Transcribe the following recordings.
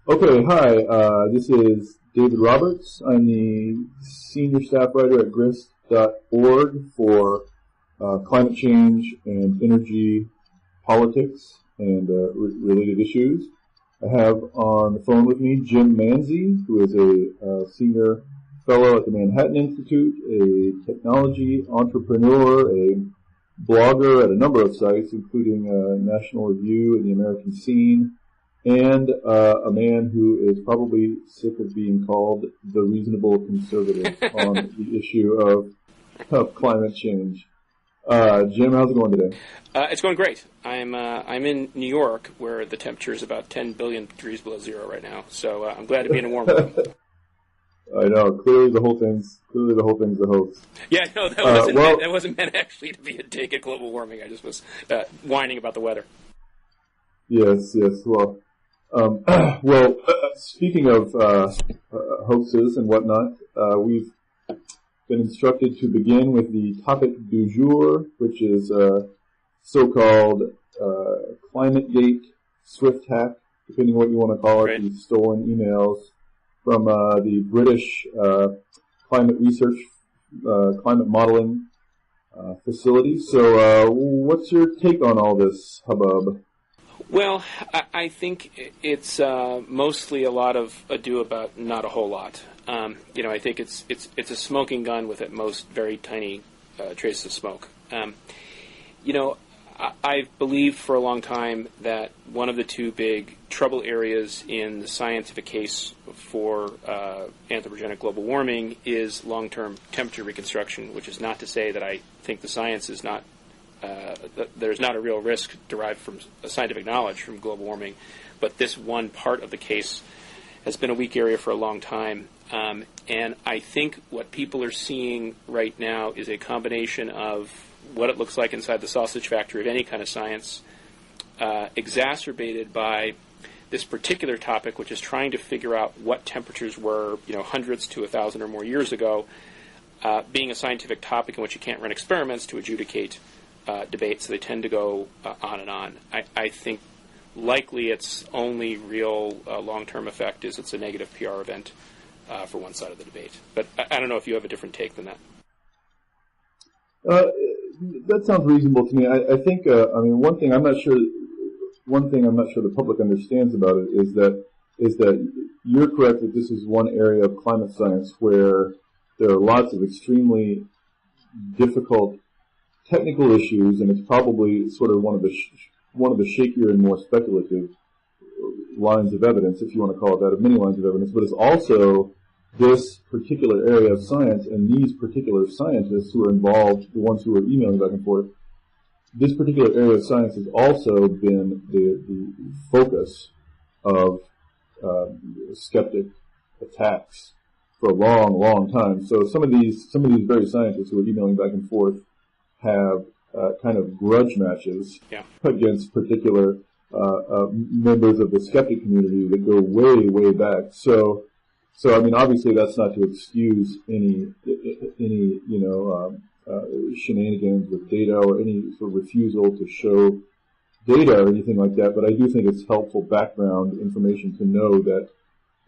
Okay, hi. This is David Roberts. I'm the senior staff writer at Grist.org for climate change and energy politics and related issues. I have on the phone with me Jim Manzi, who is a senior fellow at the Manhattan Institute, a technology entrepreneur, a blogger at a number of sites, including National Review and the American Scene, and a man who is probably sick of being called the reasonable conservative on the issue of climate change. Jim, how's it going today? It's going great. I'm in New York, where the temperature is about 10 billion degrees below zero right now. So I'm glad to be in a warm room. I know. Clearly, the whole thing's a hoax. Yeah, no, that wasn't meant actually to be a dig at global warming. I just was whining about the weather. Yes. Well, speaking of hoaxes and whatnot, we've been instructed to begin with the topic du jour, which is so-called Climategate Swift hack, depending on what you want to call it, right. These stolen emails from the British climate research, climate modeling facility. So what's your take on all this hubbub? Well, I think it's mostly a lot of ado about not a whole lot. I think it's a smoking gun with at most very tiny traces of smoke. I've believed for a long time that one of the two big trouble areas in the scientific case for anthropogenic global warming is long-term temperature reconstruction, which is not to say that I think the science is not there's not a real risk derived from scientific knowledge from global warming, but this one part of the case has been a weak area for a long time. And I think what people are seeing right now is a combination of what it looks like inside the sausage factory of any kind of science, exacerbated by this particular topic, which is trying to figure out what temperatures were, hundreds to 1,000 or more years ago, being a scientific topic in which you can't run experiments to adjudicate debates. So they tend to go on and on. I think likely its only real long-term effect is it's a negative PR event for one side of the debate. But I don't know if you have a different take than that. That sounds reasonable to me. I think, one thing I'm not sure the public understands about it is that you're correct that this is one area of climate science where there are lots of extremely difficult technical issues, and it's probably sort of one of the shakier and more speculative lines of evidence, if you want to call it that, of many lines of evidence. But it's also this particular area of science and these particular scientists who are involved, the ones who are emailing back and forth. This particular area of science has also been the focus of skeptic attacks for a long, long time. So some of these very scientists who are emailing back and forth have kind of grudge matches against particular members of the skeptic community that go way, way back. So obviously that's not to excuse any shenanigans with data or any sort of refusal to show data or anything like that. But I do think it's helpful background information to know that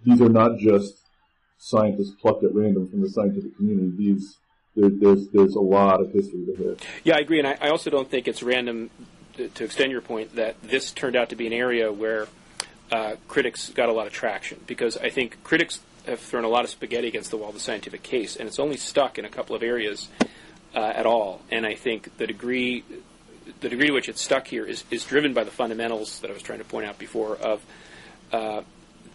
these are not just scientists plucked at random from the scientific community. There's a lot of history to hit. Yeah, I agree, and I also don't think it's random, to extend your point, that this turned out to be an area where critics got a lot of traction, because I think critics have thrown a lot of spaghetti against the wall of the scientific case, and it's only stuck in a couple of areas at all. And I think the degree to which it's stuck here is driven by the fundamentals that I was trying to point out before of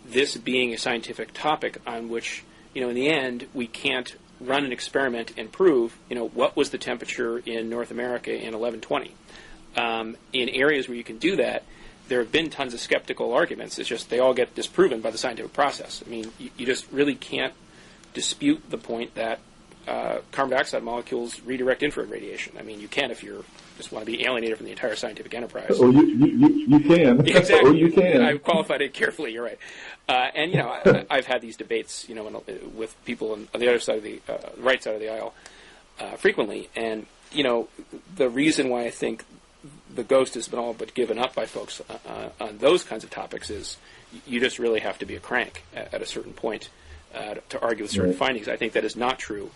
this being a scientific topic on which, in the end, we can't run an experiment and prove, what was the temperature in North America in 1120. In areas where you can do that, there have been tons of skeptical arguments. It's just they all get disproven by the scientific process. I mean, you just really can't dispute the point that carbon dioxide molecules redirect infrared radiation. I mean, you can if you just want to be alienated from the entire scientific enterprise. Oh, you can. Exactly. Oh, you can. I've qualified it carefully. You're right. And I've had these debates, with people on the other side of the right side of the aisle frequently. And the reason why I think the ghost has been all but given up by folks on those kinds of topics is you just really have to be a crank at a certain point to argue with certain findings. I think that is not true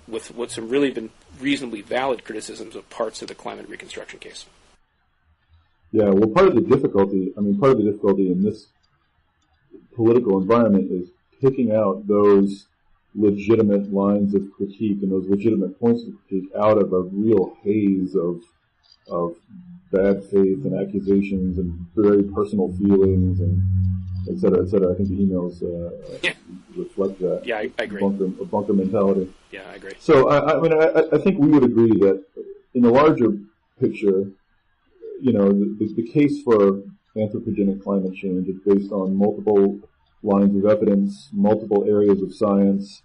with what's really been reasonably valid criticisms of parts of the climate reconstruction case. Yeah, well, part of the difficulty in this political environment is picking out those legitimate lines of critique and those legitimate points of critique out of a real haze of bad faith and accusations and very personal feelings and et cetera, et cetera. I think the emails reflect that. Yeah, I agree. A bunker mentality. Yeah, I agree. So, I think we would agree that in the larger picture, the case for anthropogenic climate change is based on multiple lines of evidence, multiple areas of science,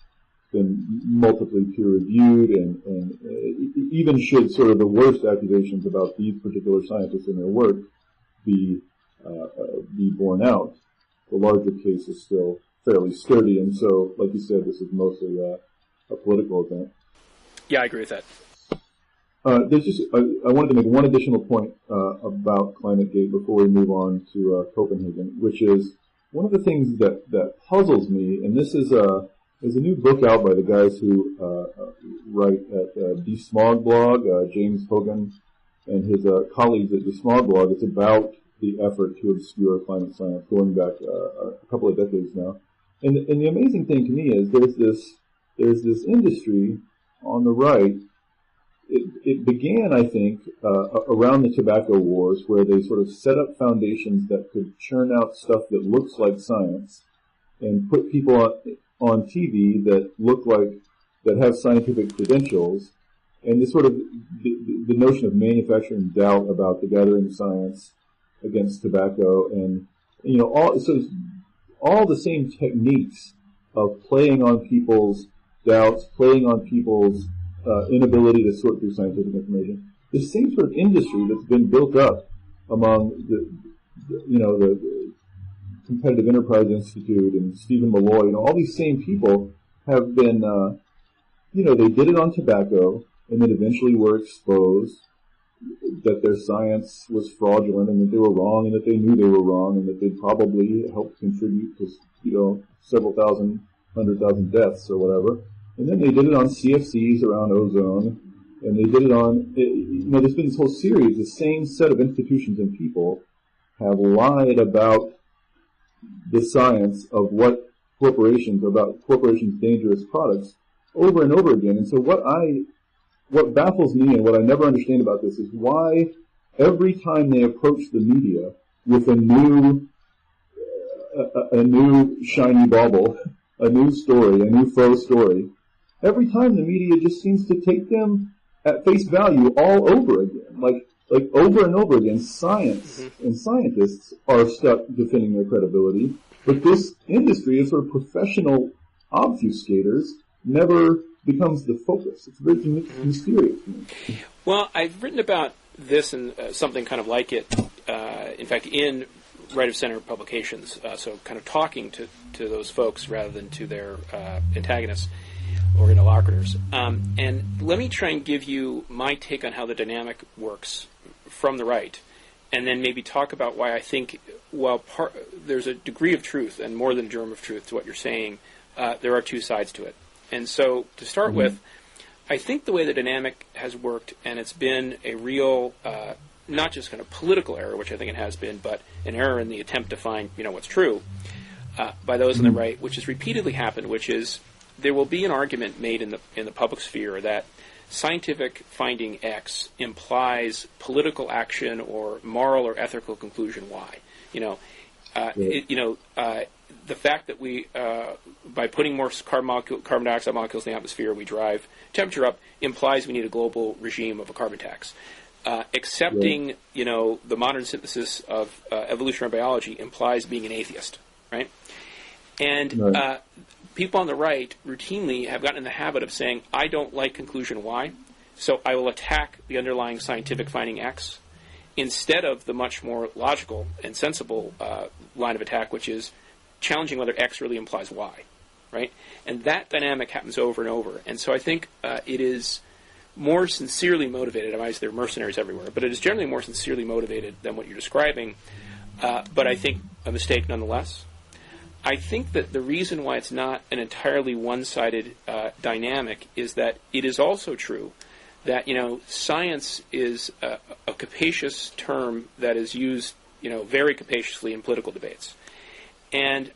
been multiply peer-reviewed, and even should sort of the worst accusations about these particular scientists and their work be borne out, the larger case is still fairly sturdy. And so, like you said, this is mostly a political event. Yeah, I agree with that. I wanted to make one additional point about Climategate before we move on to Copenhagen, which is one of the things that puzzles me, and this is a new book out by the guys who write at Desmog blog, James Hogan and his colleagues at Desmog blog. It's about the effort to obscure climate science going back a couple of decades now. And the amazing thing to me is there's this industry on the right. It began, I think, around the tobacco wars, where they sort of set up foundations that could churn out stuff that looks like science and put people on TV that have scientific credentials, and this sort of the notion of manufacturing doubt about the gathering science against tobacco, and all the same techniques of playing on people's doubts, playing on people's inability to sort through scientific information. The same sort of industry that's been built up among the Competitive Enterprise Institute and Stephen Malloy, all these same people have been, they did it on tobacco and then eventually were exposed that their science was fraudulent and that they were wrong and that they knew they were wrong and that they'd probably helped contribute to, several thousand, 100,000 deaths or whatever. And then they did it on CFCs around ozone, and they did it on, there's been this whole series, the same set of institutions and people have lied about the science of about corporations' dangerous products over and over again. And so what baffles me and what I never understand about this is why every time they approach the media with a new shiny bauble, a new story, a new faux story, every time the media just seems to take them at face value all over again. Like over and over again, science and scientists are stuck defending their credibility, but this industry of sort of professional obfuscators never becomes the focus. It's very mysterious to me. Well, I've written about this and something kind of like it, in fact, in right of center publications, so kind of talking to those folks rather than to their antagonists or interlocutors. And let me try and give you my take on how the dynamic works from the right, and then maybe talk about why I think, while there's a degree of truth and more than a germ of truth to what you're saying, there are two sides to it. And so, to start with, I think the way the dynamic has worked, and it's been a real, not just kind of political error, which I think it has been, but an error in the attempt to find, what's true, by those on the right, which has repeatedly happened, which is there will be an argument made in the public sphere that scientific finding X implies political action or moral or ethical conclusion Y. The fact that we, by putting more carbon dioxide molecules in the atmosphere, we drive temperature up, implies we need a global regime of a carbon tax. Accepting, the modern synthesis of evolutionary biology implies being an atheist, right? And people on the right routinely have gotten in the habit of saying, I don't like conclusion Y, so I will attack the underlying scientific finding X, instead of the much more logical and sensible line of attack, which is challenging whether X really implies Y, right? And that dynamic happens over and over. And so I think it is more sincerely motivated. Obviously, there are mercenaries everywhere, but it is generally more sincerely motivated than what you're describing. But I think a mistake nonetheless. I think that the reason why it's not an entirely one-sided dynamic is that it is also true that, science is a capacious term that is used, very capaciously in political debates. And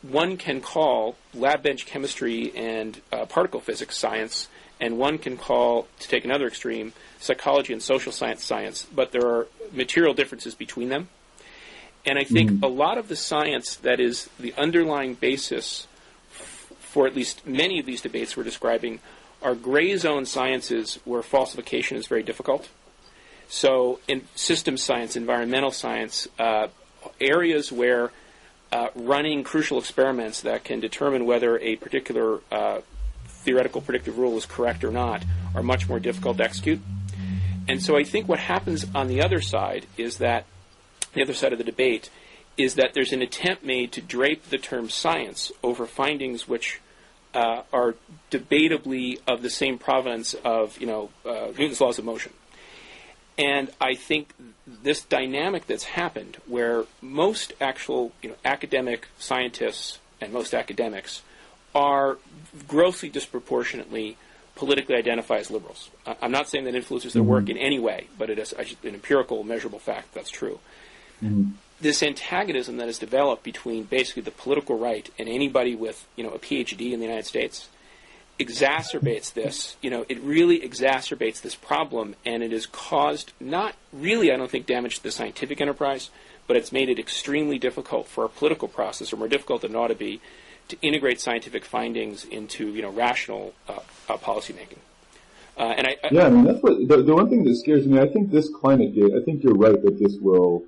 one can call lab bench chemistry and particle physics science, and one can call, to take another extreme, psychology and social science, but there are material differences between them. And I think a lot of the science that is the underlying basis for at least many of these debates we're describing are gray zone sciences where falsification is very difficult. So in systems science, environmental science, areas where running crucial experiments that can determine whether a particular theoretical predictive rule is correct or not are much more difficult to execute. And so I think what happens on the other side is that, the other side of the debate, is that there's an attempt made to drape the term science over findings which are debatably of the same provenance of, Newton's laws of motion. And I think this dynamic that's happened, where most actual, academic scientists and most academics are grossly disproportionately politically identify as liberals. I'm not saying that influences their work in any way, but it is an empirical, measurable fact that's true. This antagonism that has developed between basically the political right and anybody with, a PhD in the United States exacerbates this. It really exacerbates this problem, and it has caused not really, I don't think, damage to the scientific enterprise, but it's made it extremely difficult for our political process, or more difficult than it ought to be, to integrate scientific findings into, rational policymaking. That's what the one thing that scares me. I think this Climategate. I think you're right that this will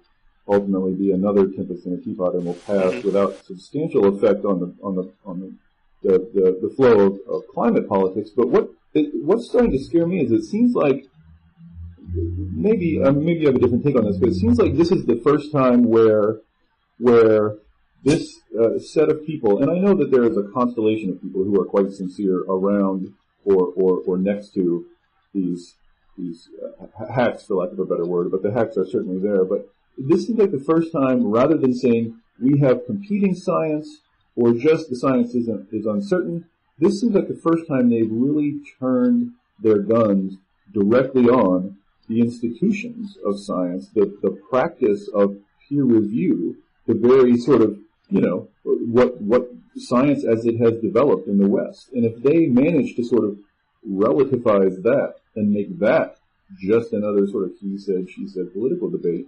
ultimately be another tempest in a teapot and will pass without substantial effect on the flow of climate politics. But what's starting to scare me is it seems like maybe you have a different take on this, but it seems like this is the first time where this set of people, and I know that there is a constellation of people who are quite sincere around or next to these hacks, for lack of a better word, but the hacks are certainly there. But this seems like the first time, rather than saying we have competing science or just the science is uncertain, this seems like the first time they've really turned their guns directly on the institutions of science, the practice of peer review, the very sort of, what science as it has developed in the West. And if they manage to sort of relativize that and make that just another sort of he said, she said political debate,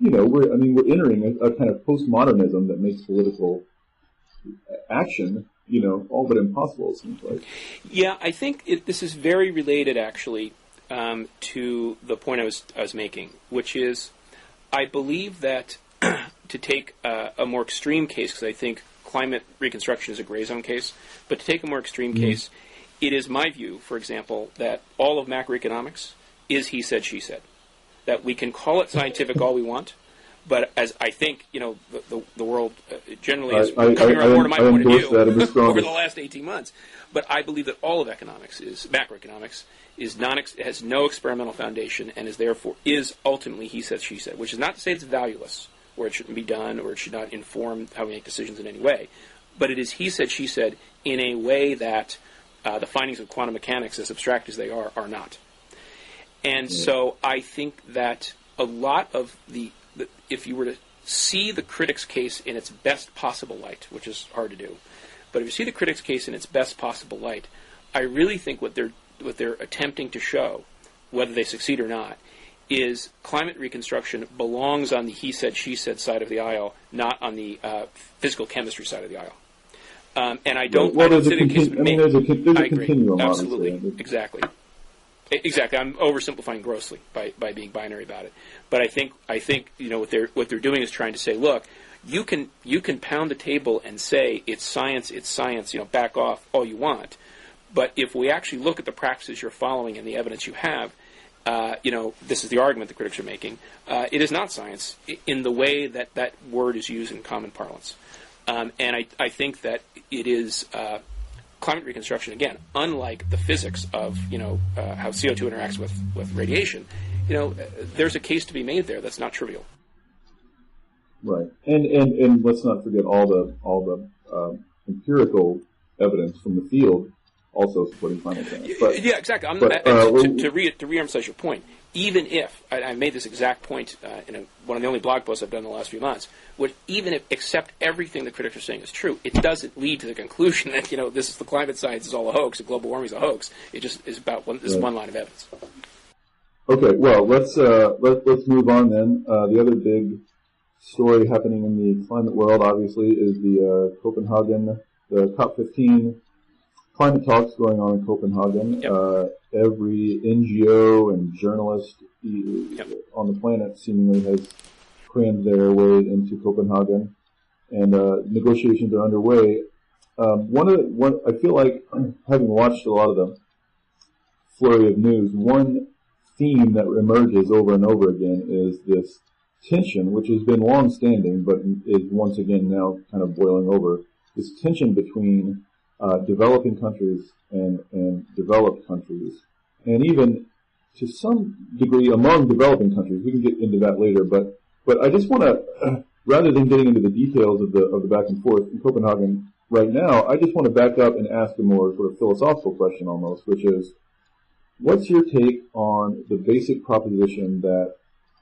we're entering a kind of postmodernism that makes political action, all but impossible, it seems like. Yeah, I think this is very related, actually, to the point I was making, which is I believe that to take a more extreme case, because I think climate reconstruction is a gray zone case, but to take a more extreme case, it is my view, for example, that all of macroeconomics is he said, she said. That we can call it scientific all we want, but as I think, the world generally is coming around more to my point of view over the last 18 months. But I believe that all of macroeconomics has no experimental foundation and is ultimately he said, she said, which is not to say it's valueless, or it shouldn't be done, or it should not inform how we make decisions in any way. But it is he said, she said in a way that the findings of quantum mechanics, as abstract as they are not. And so I think that a lot of if you were to see the critics' case in its best possible light, which is hard to do, but if you see the critics' case in its best possible light, I really think what they're attempting to show, whether they succeed or not, is climate reconstruction belongs on the he said, she said side of the aisle, not on the physical chemistry side of the aisle. And I don't. Well, there's a continuum. Absolutely, obviously. Exactly. I'm oversimplifying grossly by being binary about it. But I think what they're doing is trying to say, look, you can pound the table and say it's science, back off all you want. But if we actually look at the practices you're following and the evidence you have, this is the argument the critics are making. It is not science in the way that word is used in common parlance. And I think that it is climate reconstruction, again, unlike the physics of how CO2 interacts with radiation, there's a case to be made there that's not trivial. Right, and let's not forget all the empirical evidence from the field also supporting climate change. Yeah, exactly. To re-emphasize your point, even if I made this exact point in one of the only blog posts I've done in the last few months, even if accept everything the critics are saying is true, it doesn't lead to the conclusion that this is the climate science is all a hoax and global warming is a hoax. It just is about one line of evidence. Okay, well let's move on then. The other big story happening in the climate world, obviously, is the COP15 climate talks going on in Copenhagen. Yep. Every NGO and journalist on the planet seemingly has crammed their way into Copenhagen, and negotiations are underway. I feel like, having watched a lot of the flurry of news, one theme that emerges over and over again is this tension, which has been long-standing, but is once again now kind of boiling over, this tension between developing countries and developed countries, and even to some degree among developing countries. We can get into that later, but I just want to, rather than getting into the details of the back and forth in Copenhagen right now, I just want to back up and ask a more sort of philosophical question almost, which is, what's your take on the basic proposition that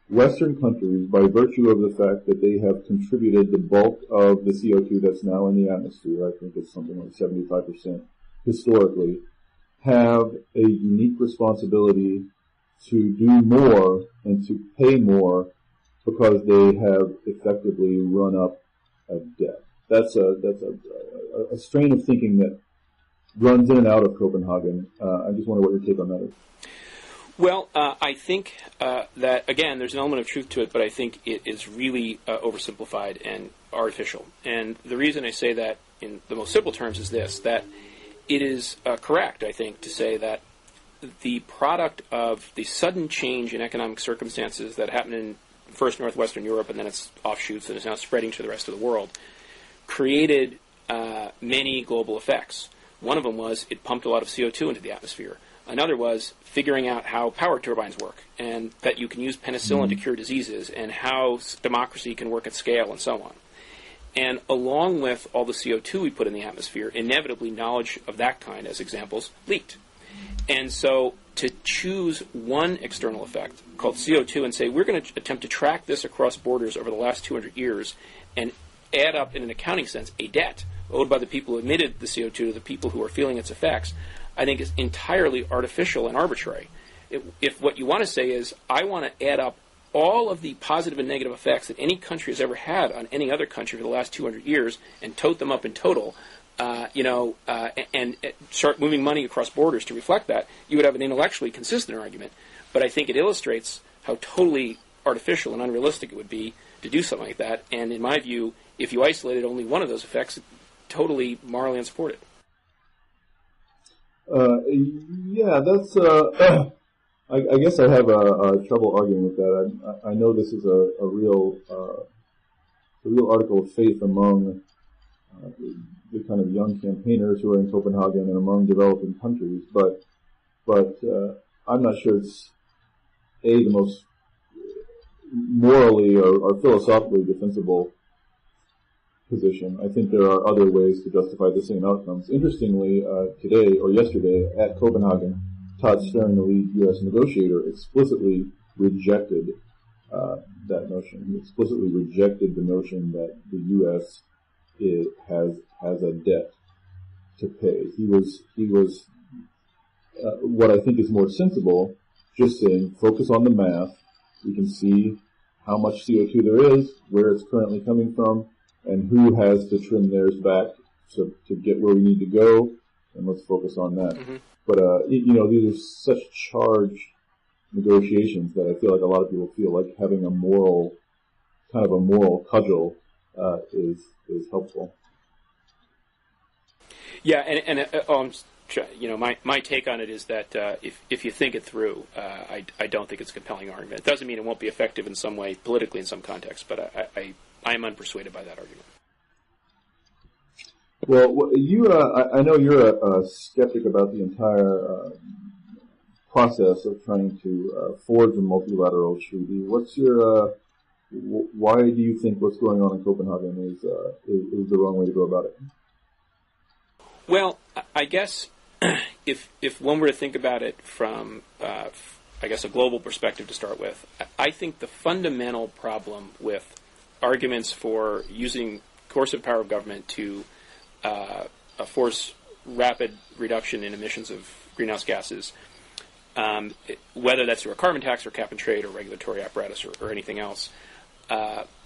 Western countries, by virtue of the fact that they have contributed the bulk of the CO2 that's now in the atmosphere, I think it's something like 75% historically, have a unique responsibility to do more and to pay more because they have effectively run up a debt? That's a strain of thinking that runs in and out of Copenhagen. I just wonder what your take on that is. Well, I think that, again, there's an element of truth to it, but I think it is really oversimplified and artificial. And the reason I say that in the most simple terms is this, that it is correct, I think, to say that the product of the sudden change in economic circumstances that happened in first Northwestern Europe and then its offshoots and is now spreading to the rest of the world created many global effects. One of them was it pumped a lot of CO2 into the atmosphere. Another was figuring out how power turbines work and that you can use penicillin to cure diseases and how democracy can work at scale and so on. And along with all the CO2 we put in the atmosphere, inevitably knowledge of that kind, as examples, leaked. And so to choose one external effect called CO2 and say we're going to attempt to track this across borders over the last 200 years and add up in an accounting sense a debt owed by the people who emitted the CO2 to the people who are feeling its effects, I think is entirely artificial and arbitrary. If what you want to say is, I want to add up all of the positive and negative effects that any country has ever had on any other country for the last 200 years and tote them up in total, and start moving money across borders to reflect that, you would have an intellectually consistent argument. But I think it illustrates how totally artificial and unrealistic it would be to do something like that. And in my view, if you isolated only one of those effects, it's totally morally unsupported. That's. I guess I have a trouble arguing with that. I know this is a real article of faith among the kind of young campaigners who are in Copenhagen and among developing countries, but I'm not sure it's the most morally or philosophically defensible position. I think there are other ways to justify the same outcomes. Interestingly, today or yesterday at Copenhagen, Todd Stern, the lead U.S. negotiator, explicitly rejected that notion. He explicitly rejected the notion that the U.S. has a debt to pay. He was what I think is more sensible, just saying, focus on the math. We can see how much CO2 there is, where it's currently coming from, and who has to trim theirs back to get where we need to go, and let's focus on that. Mm-hmm. But, these are such charged negotiations that I feel like a lot of people feel like having a moral cudgel is helpful. Yeah, my take on it is that if you think it through, I don't think it's a compelling argument. It doesn't mean it won't be effective in some way, politically in some context, but I am unpersuaded by that argument. Well, I know you're a skeptic about the entire process of trying to forge a multilateral treaty. What's your why do you think what's going on in Copenhagen is the wrong way to go about it? Well, I guess if one were to think about it from, I guess, a global perspective to start with, I think the fundamental problem with arguments for using coercive power of government to force rapid reduction in emissions of greenhouse gases, whether that's through a carbon tax or cap and trade or regulatory apparatus or anything else,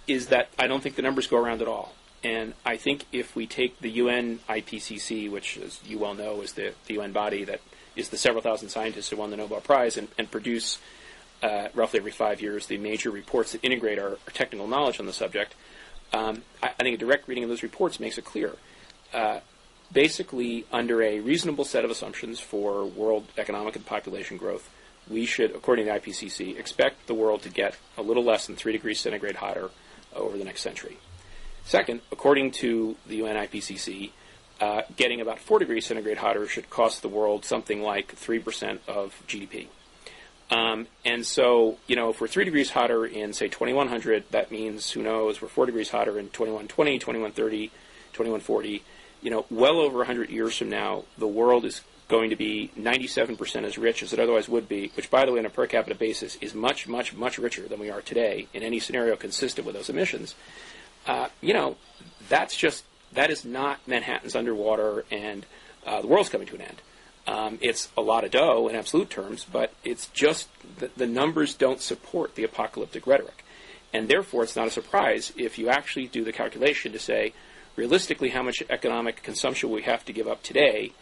is that I don't think the numbers go around at all. And I think if we take the UN IPCC, which, as you well know, is the UN body that is the several thousand scientists who won the Nobel Prize and produce roughly every 5 years the major reports that integrate our technical knowledge on the subject, I think a direct reading of those reports makes it clear. Basically, under a reasonable set of assumptions for world economic and population growth, we should, according to the IPCC, expect the world to get a little less than 3 degrees centigrade hotter over the next century. Second, according to the UN IPCC, getting about 4 degrees centigrade hotter should cost the world something like 3% of GDP. And so, if we're 3 degrees hotter in, say, 2100, that means, who knows, we're 4 degrees hotter in 2120, 2130, 2140. Well over 100 years from now, the world is going to be 97% as rich as it otherwise would be, which, by the way, on a per capita basis is much, much, much richer than we are today in any scenario consistent with those emissions. That is not Manhattan's underwater and the world's coming to an end. It's a lot of dough in absolute terms, but it's just the numbers don't support the apocalyptic rhetoric. And therefore, it's not a surprise if you actually do the calculation to say, realistically, how much economic consumption we have to give up today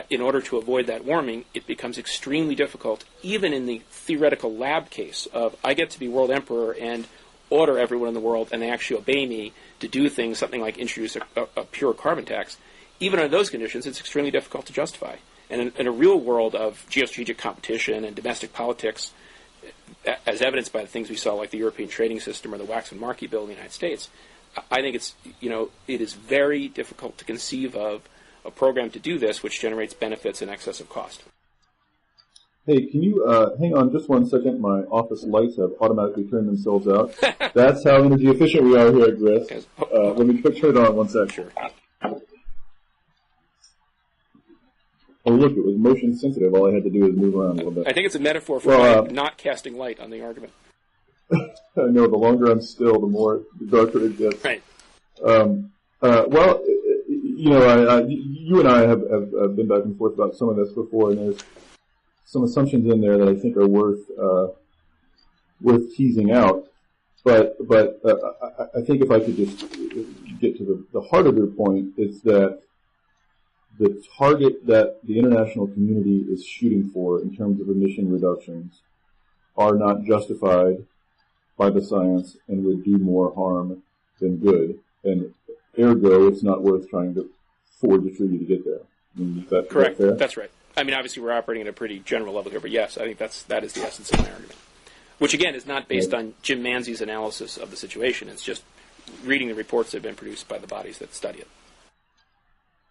in order to avoid that warming. It becomes extremely difficult, even in the theoretical lab case of I get to be world emperor and order everyone in the world and they actually obey me to do things, something like introduce a pure carbon tax. Even under those conditions, it's extremely difficult to justify. And in a real world of geostrategic competition and domestic politics, as evidenced by the things we saw like the European trading system or the Waxman-Markey bill in the United States, I think it is very difficult to conceive of a program to do this which generates benefits in excess of cost. Hey, can you hang on just 1 second? My office lights have automatically turned themselves out. That's how energy efficient we are here at Grist. Let me turn it on 1 sec. Sure. Oh, look, it was motion sensitive. All I had to do was move around a little bit. I think it's a metaphor for not casting light on the argument. I know, the longer I'm still, the darker it gets. Right. Well, you and I have been back and forth about some of this before, and there's some assumptions in there that I think are worth teasing out. But I think if I could just get to the heart of your point, it's that the target that the international community is shooting for in terms of emission reductions are not justified by the science and would do more harm than good. And ergo, it's not worth trying to forge a treaty to get there. Is that correct? Fair? That's right. I mean, obviously, we're operating at a pretty general level here, but yes, I think that is the essence of my argument. Which, again, is not based on Jim Manzi's analysis of the situation. It's just reading the reports that have been produced by the bodies that study it.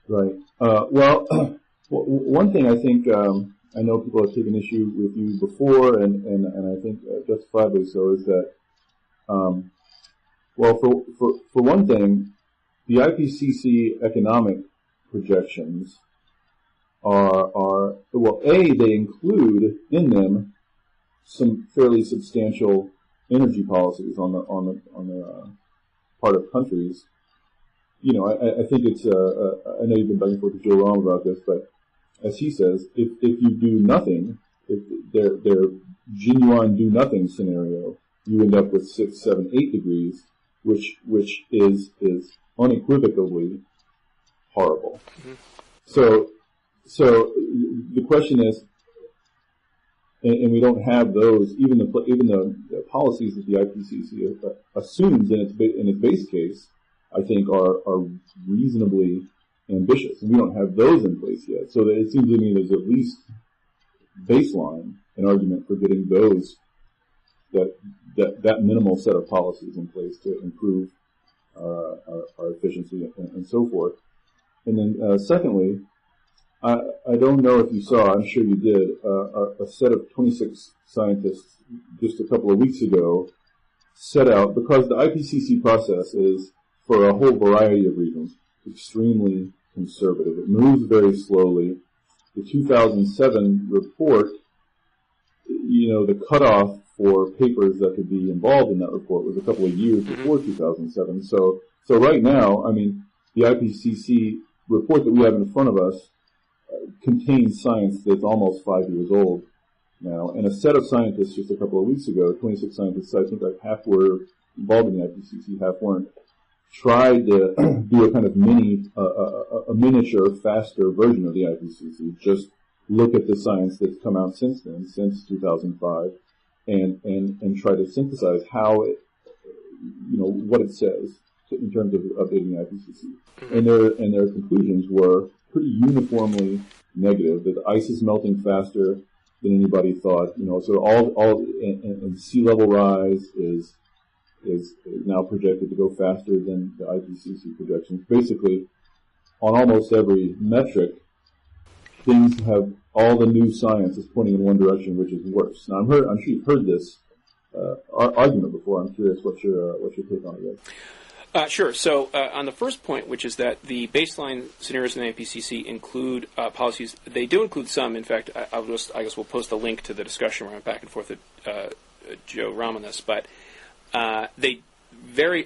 Right. Well, one thing I think I know people have taken issue with you before, and I think justifiably so, is that, well, for one thing, the IPCC economic projections are well, they include in them some fairly substantial energy policies on the part of countries. I think it's I know you've been back and forth with Joe Rahm about this, but as he says, if you do nothing, if their genuine do nothing scenario, you end up with 6, 7, 8 degrees, which is unequivocally horrible. Mm-hmm. So the question is, and we don't have those. Even the policies that the IPCC assumes in its base case, I think are reasonably ambitious, and we don't have those in place yet. So it seems to me there's at least baseline an argument for getting those that minimal set of policies in place to improve our efficiency and so forth. And then secondly, I don't know if you saw, I'm sure you did, a set of 26 scientists just a couple of weeks ago set out, because the IPCC process is, for a whole variety of reasons, extremely conservative. It moves very slowly. The 2007 report, the cutoff for papers that could be involved in that report was a couple of years before 2007. So right now, the IPCC report that we have in front of us contains science that's almost 5 years old now. And a set of scientists just a couple of weeks ago, 26 scientists, I think like half were involved in the IPCC, half weren't, tried to do a kind of a miniature, faster version of the IPCC. Just look at the science that's come out since then, since 2005, and try to synthesize how it, what it says in terms of updating the IPCC. And their conclusions were pretty uniformly negative. That the ice is melting faster than anybody thought. So and sea level rise is now projected to go faster than the IPCC projections. Basically, on almost every metric, things have, all the new science is pointing in one direction, which is worse. Now, I'm sure you've heard this argument before. I'm curious what your take on it is. Sure. So on the first point, which is that the baseline scenarios in the IPCC include policies, they do include some. In fact, I guess we'll post a link to the discussion where I went back and forth with Joe Rahm on this, but they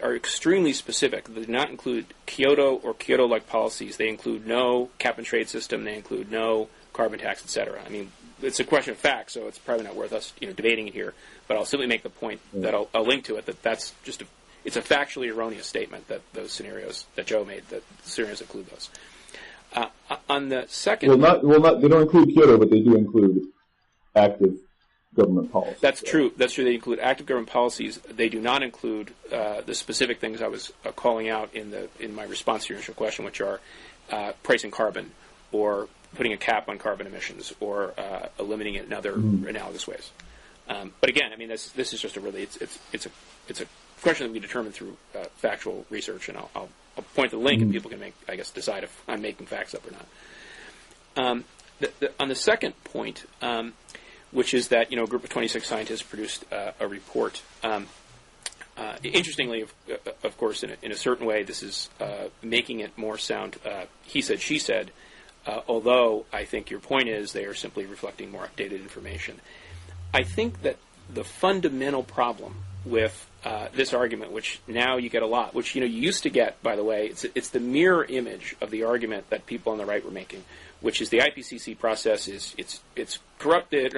are extremely specific. They do not include Kyoto or Kyoto-like policies. They include no cap-and-trade system. They include no carbon tax, etc. It's a question of fact, so it's probably not worth us debating it here. But I'll simply make the point that I'll link to it, that's just it's a factually erroneous statement that those scenarios that Joe made, that the scenarios include those. On the second, they don't include Kyoto, but they do include active government policy. That's true. That's true. They include active government policies. They do not include the specific things I was calling out in my response to your initial question, which are pricing carbon, or putting a cap on carbon emissions, or eliminating it in other analogous ways. But again, this is just it's a question that we determine through factual research, and I'll point to the link, and people can decide if I'm making facts up or not. On the second point, which is that a group of 26 scientists produced a report. Interestingly, of course, in a certain way, this is making it more sound he said, she said. Although I think your point is they are simply reflecting more updated information. I think that the fundamental problem with this argument, which now you get a lot, which you used to get, by the way, it's the mirror image of the argument that people on the right were making, which is the IPCC process it's corrupted.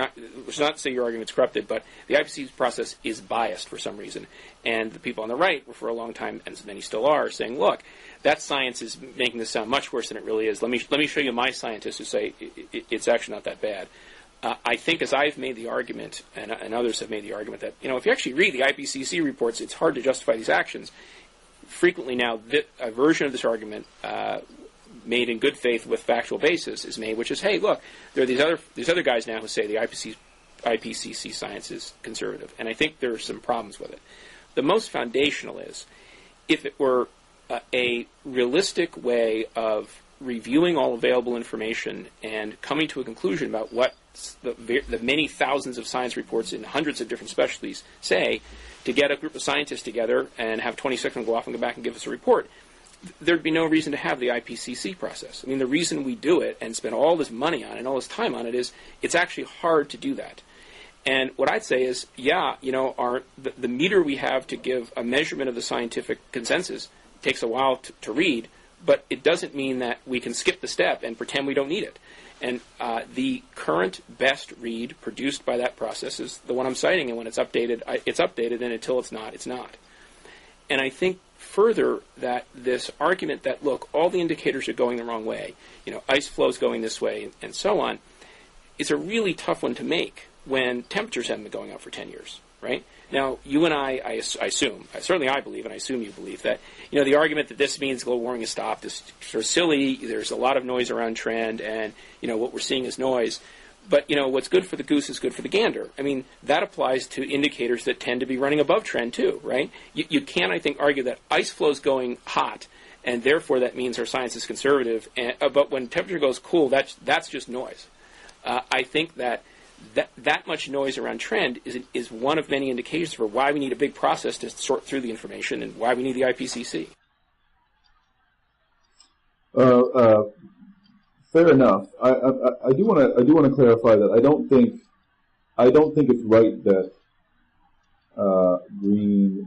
It's not to say your argument's corrupted, but the IPCC process is biased for some reason. And the people on the right were for a long time, and many still are, saying, look, that science is making this sound much worse than it really is. Let me show you my scientists who say it's actually not that bad. I think, as I've made the argument, and others have made the argument, that if you actually read the IPCC reports, it's hard to justify these actions. Frequently now, a version of this argument, made in good faith with factual basis, is made, which is, hey, look, there are these other guys now who say the IPCC science is conservative, and I think there are some problems with it. The most foundational is, if it were a realistic way of reviewing all available information and coming to a conclusion about what the many thousands of science reports in hundreds of different specialties say, to get a group of scientists together and have 26 of them go off and go back and give us a report, there'd be no reason to have the IPCC process. The reason we do it and spend all this money on it and all this time on it is it's actually hard to do that. And what I'd say is, the meter we have to give a measurement of the scientific consensus takes a while to read, but it doesn't mean that we can skip the step and pretend we don't need it. And the current best read produced by that process is the one I'm citing, and when it's updated, and until it's not, it's not. And I think further that this argument that, look, all the indicators are going the wrong way, ice flow's going this way, and so on, is a really tough one to make when temperatures haven't been going up for 10 years, right? Now, you and I assume, certainly I believe, and I assume you believe, that the argument that this means global warming has stopped is sort of silly. There's a lot of noise around trend, and what we're seeing is noise. But, what's good for the goose is good for the gander. I mean, that applies to indicators that tend to be running above trend, too, right? You can, I think, argue that ice flow is going hot, and therefore that means our science is conservative. But when temperature goes cool, that's just noise. I think that much noise around trend is one of many indications for why we need a big process to sort through the information and why we need the IPCC. Fair enough. I do want to clarify that I don't think it's right that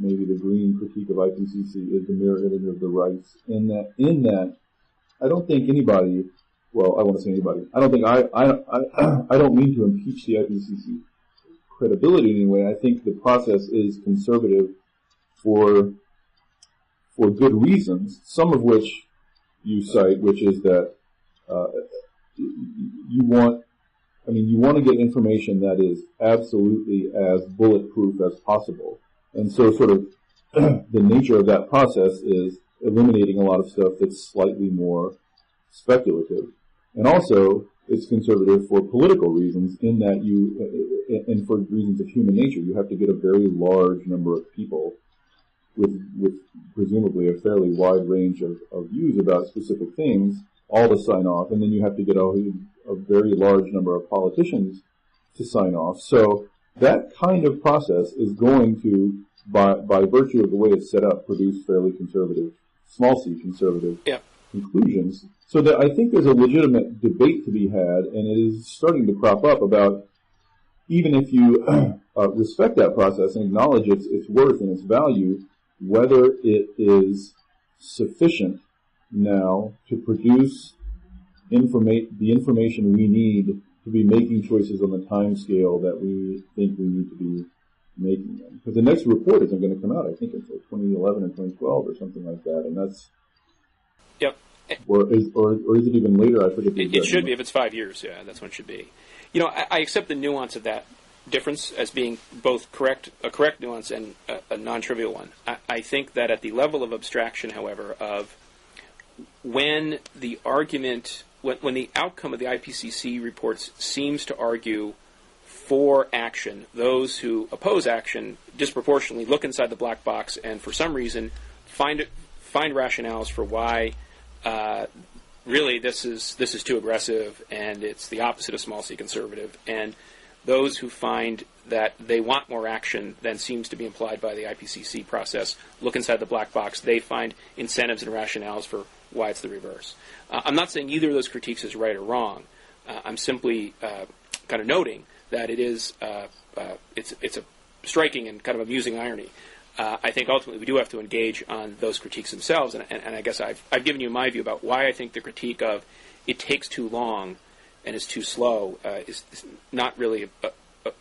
maybe the green critique of IPCC is the mirror image of the rights. In that I don't think anybody. Well, I want to say anybody. I don't think I don't mean to impeach the IPCC credibility in any way. I think the process is conservative for good reasons. Some of which you cite, which is that you want to get information that is absolutely as bulletproof as possible. And so sort of the nature of that process is eliminating a lot of stuff that's slightly more speculative. And also, it's conservative for political reasons in that and for reasons of human nature, you have to get a very large number of people with presumably a fairly wide range of views about specific things, all to sign off, and then you have to get a very large number of politicians to sign off. So that kind of process is going to, by virtue of the way it's set up, produce fairly conservative, small c conservative conclusions. So that I think there's a legitimate debate to be had, and it is starting to crop up about, even if you respect that process and acknowledge its worth and its value, whether it is sufficient now to produce the information we need to be making choices on the time scale that we think we need to be making them. Because the next report isn't going to come out, I think, until 2011 or 2012 or something like that, and that's... Yep. Or is it even later? I forget. It should be, if it's 5 years, yeah, that's when it should be. I accept the nuance of that difference as being both a correct nuance and a non-trivial one. I think that at the level of abstraction, however, of when the outcome of the IPCC reports seems to argue for action, those who oppose action disproportionately look inside the black box and for some reason find rationales for why really this is too aggressive and it's the opposite of small c conservative, and those who find that they want more action than seems to be implied by the IPCC process look inside the black box. They find incentives and rationales for why it's the reverse. I'm not saying either of those critiques is right or wrong. I'm simply kind of noting that it's a striking and kind of amusing irony. I think ultimately we do have to engage on those critiques themselves, and I guess I've given you my view about why I think the critique of it takes too long and is too slow is not really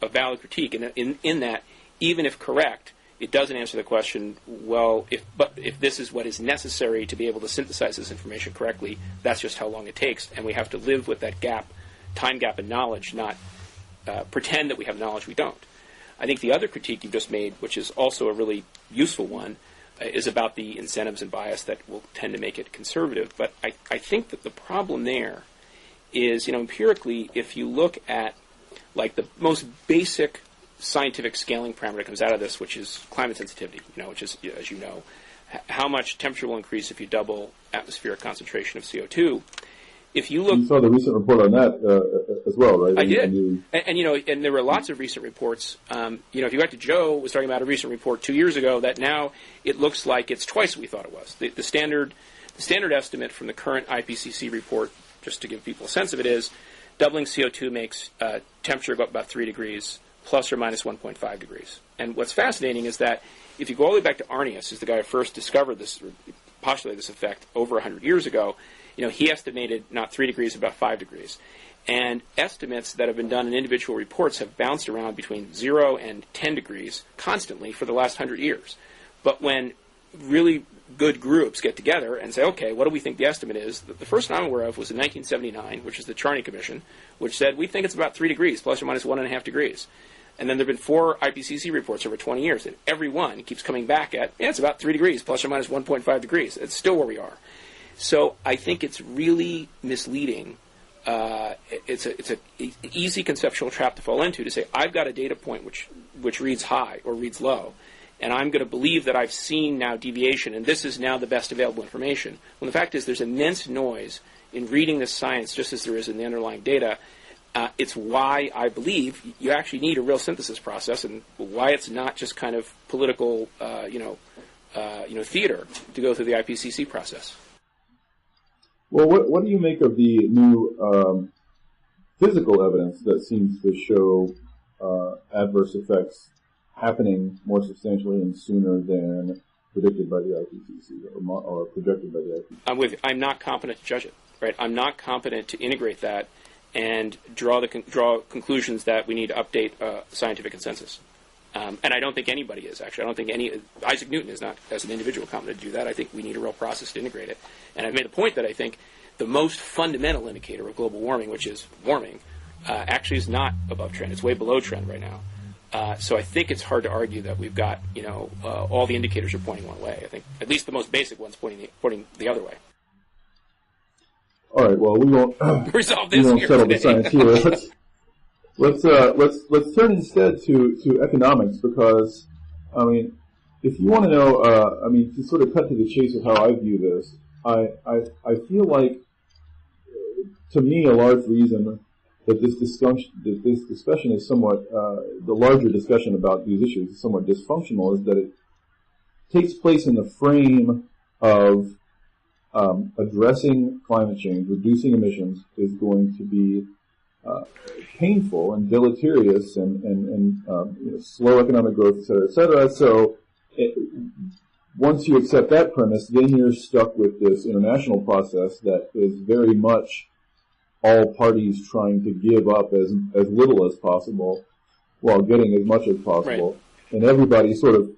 a valid critique. And in that, even if correct, it doesn't answer the question, well, if this is what is necessary to be able to synthesize this information correctly, that's just how long it takes, and we have to live with that time gap in knowledge, not pretend that we have knowledge we don't. I think the other critique you just made, which is also a really useful one, is about the incentives and bias that will tend to make it conservative. But I think that the problem there is, empirically, if you look at like the most basic scientific scaling parameter that comes out of this, which is climate sensitivity, which is, as you know, how much temperature will increase if you double atmospheric concentration of CO2. If you look, you saw the recent report on that as well, right? I did, and there were lots of recent reports. If you go back to Joe was talking about a recent report 2 years ago that now it looks like it's twice what we thought it was. The standard estimate from the current IPCC report, just to give people a sense of it, is doubling CO2 makes temperature go up about 3 degrees, plus or minus 1.5 degrees. And what's fascinating is that if you go all the way back to Arrhenius, who's the guy who first discovered this, postulated this effect over 100 years ago, he estimated not 3 degrees, about 5 degrees. And estimates that have been done in individual reports have bounced around between 0 and 10 degrees constantly for the last 100 years. But when really good groups get together and say, okay, what do we think the estimate is? The first one I'm aware of was in 1979, which is the Charney Commission, which said we think it's about 3 degrees, plus or minus 1.5 degrees. And then there have been 4 IPCC reports over 20 years, and every one keeps coming back at, it's about 3 degrees, plus or minus 1.5 degrees. It's still where we are. So I think it's really misleading it's an easy conceptual trap to fall into, to say I've got a data point which reads high or reads low, and I'm going to believe that I've seen now deviation, and this is now the best available information. When the fact is there's immense noise in reading this science just as there is in the underlying data. It's why I believe you actually need a real synthesis process, and why it's not just kind of political, theater to go through the IPCC process. Well, what do you make of the new physical evidence that seems to show adverse effects happening more substantially and sooner than predicted by the IPCC or projected by the IPCC? I'm with you. I'm not competent to judge it. Right? I'm not competent to integrate that and draw conclusions that we need to update scientific consensus. And I don't think anybody is, actually. I don't think Isaac Newton is not, as an individual, competent to do that. I think we need a real process to integrate it. And I've made the point that I think the most fundamental indicator of global warming, which is warming, actually is not above trend. It's way below trend right now. So I think it's hard to argue that we've got, all the indicators are pointing one way. I think at least the most basic ones pointing the other way. All right. Well, we won't resolve this. We won't settle the science here. Let's turn instead to economics, because if you want to know, to sort of cut to the chase of how I view this, I feel like, to me, a large reason that this discussion is somewhat the larger discussion about these issues is somewhat dysfunctional, is that it takes place in the frame of addressing climate change, reducing emissions is going to be painful and deleterious and slow economic growth, et cetera, et cetera. So once you accept that premise, then you're stuck with this international process that is very much all parties trying to give up as little as possible while getting as much as possible. Right. And everybody sort of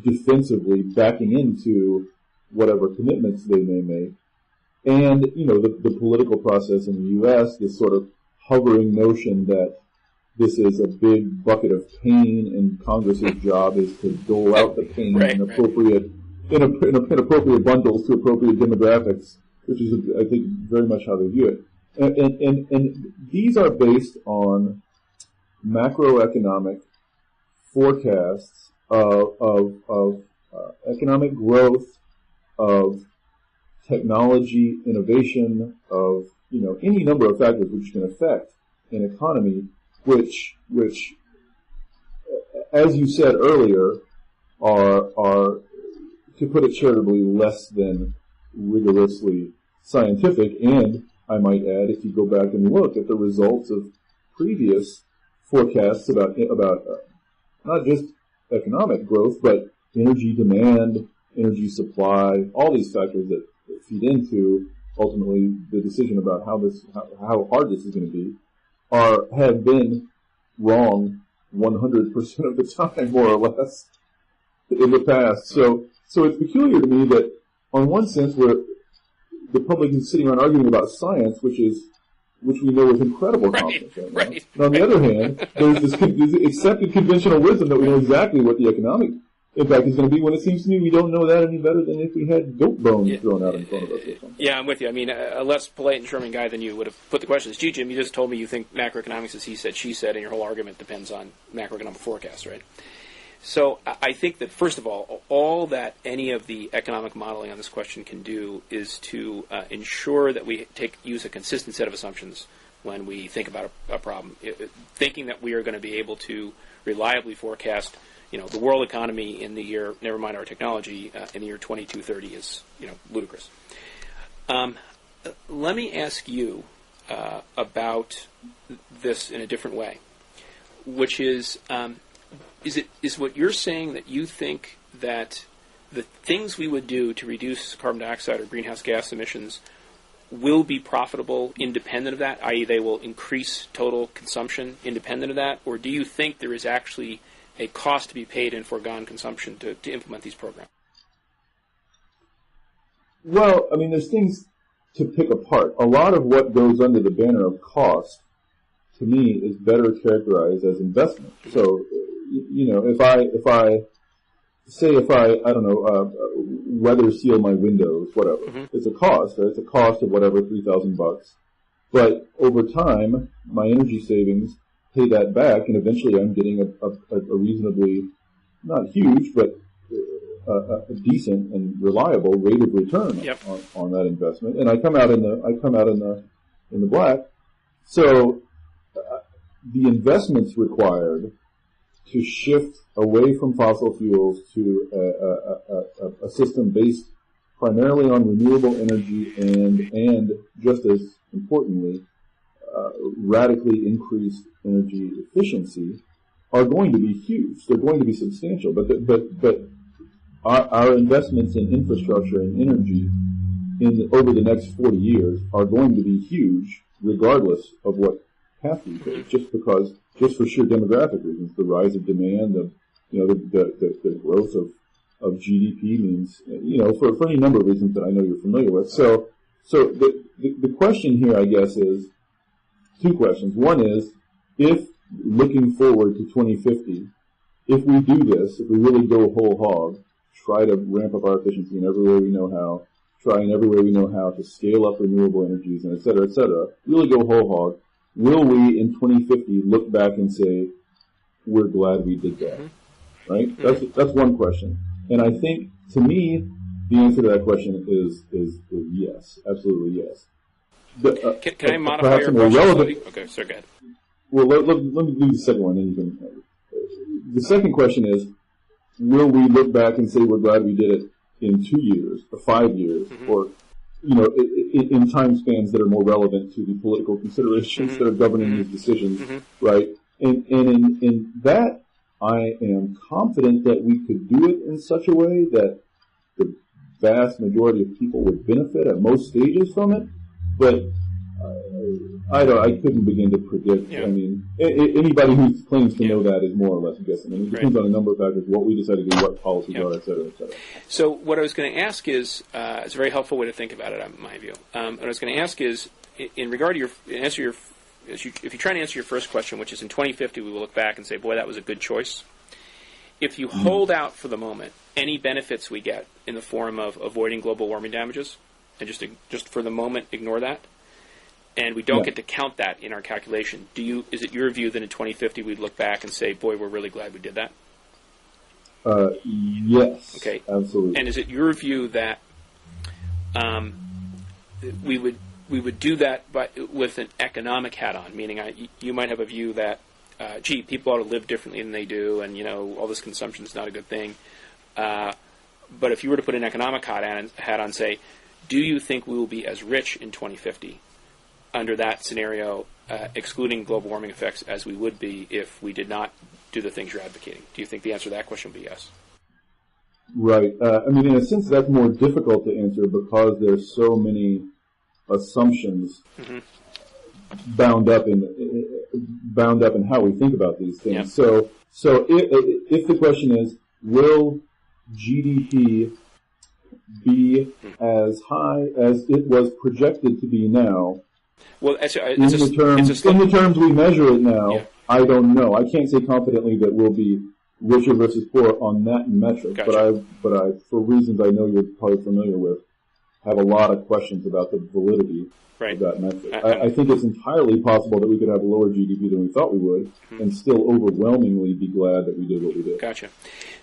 defensively backing into whatever commitments they may make. And, the political process in the U.S., this sort of hovering notion that this is a big bucket of pain and Congress's job is to dole out the pain in appropriate bundles to appropriate demographics, which is, I think, very much how they view it. And these are based on macroeconomic forecasts of economic growth, of technology innovation, of any number of factors which can affect an economy, which as you said earlier, are to put it charitably less than rigorously scientific. And I might add, if you go back and look at the results of previous forecasts about not just economic growth, but energy demand, energy supply, all these factors that feed into ultimately the decision about how hard this is going to be, have been wrong 100% of the time, more or less, in the past. So it's peculiar to me that, on one sense, the public is sitting around arguing about science, which we know with incredible confidence right now. Right. And on the other hand, there's this accepted conventional wisdom that we know exactly what the economic impact is going to be, when it seems to me we don't know that any better than if we had goat bones thrown out in front of us or something. Yeah, I'm with you. A less polite and charming guy than you would have put the question. Gee, Jim, you just told me you think macroeconomics is he said, she said, and your whole argument depends on macroeconomic forecasts, right? So I think that, first of all that any of the economic modeling on this question can do is to ensure that we use a consistent set of assumptions when we think about a problem. Thinking that we are going to be able to reliably forecast the world economy in the year, never mind our technology, in the year 2230 is, ludicrous. Let me ask you about this in a different way, which is what you're saying that you think that the things we would do to reduce carbon dioxide or greenhouse gas emissions will be profitable independent of that, i.e. they will increase total consumption independent of that, or do you think there is actually a cost to be paid in foregone consumption to implement these programs? Well, there's things to pick apart. A lot of what goes under the banner of cost, to me, is better characterized as investment. So, if I weather seal my windows, whatever, it's a cost, right? It's a cost of whatever, $3,000. But over time, my energy savings pay that back, and eventually I'm getting a reasonably, not huge, but a decent and reliable rate of return on that investment, and I come out in the black. So the investments required to shift away from fossil fuels to a system based primarily on renewable energy and just as importantly, radically increased energy efficiency are going to be huge. They're going to be substantial, but our investments in infrastructure and energy over the next 40 years are going to be huge, regardless of what path we take. Just for sheer demographic reasons, the rise of demand, the growth of GDP means, for any number of reasons that I know you're familiar with. So the question here, I guess, is two questions. One is, if looking forward to 2050, if we do this, if we really go whole hog, try to ramp up our efficiency in every way we know how, try in every way we know how to scale up renewable energies, and et cetera, really go whole hog, will we in 2050 look back and say, we're glad we did that? Right? That's one question. And I think, to me, the answer to that question is yes, absolutely yes. Can I modify your question? Okay, sir, go ahead. Well, let me do the second one, then you can. The second question is, will we look back and say we're glad we did it in 2 years, or 5 years, or in time spans that are more relevant to the political considerations that are governing these decisions, right? And in that, I am confident that we could do it in such a way that the vast majority of people would benefit at most stages from it, but I couldn't begin to predict. Yeah. I mean, anybody who claims to know that is more or less guessing. I mean, it depends on a number of factors, what we decide to do, what policies are, et cetera, et cetera. So what I was going to ask is, it's a very helpful way to think about it, in my view. What I was going to ask is, in regard to if you try to answer your first question, which is in 2050 we will look back and say, boy, that was a good choice. If you hold out for the moment any benefits we get in the form of avoiding global warming damages, and just for the moment ignore that, and we don't get to count that in our calculation, is it your view that in 2050 we'd look back and say, boy, we're really glad we did that? Yes. Okay. Absolutely. And is it your view that we would do that with an economic hat on, meaning you might have a view that, people ought to live differently than they do, and all this consumption is not a good thing. But if you were to put an economic hat on, say, do you think we will be as rich in 2050 under that scenario, excluding global warming effects, as we would be if we did not do the things you're advocating? Do you think the answer to that question would be yes? Right. I mean, in a sense, that's more difficult to answer because there's so many assumptions bound up in how we think about these things. Yep. So if the question is, will GDP be as high as it was projected to be now? Well, in the terms we measure it now, I don't know. I can't say confidently that we'll be richer versus poor on that metric. Gotcha. But I, for reasons I know you're probably familiar with, have a lot of questions about the validity of that metric. I think it's entirely possible that we could have lower GDP than we thought we would, and still overwhelmingly be glad that we did what we did. Gotcha.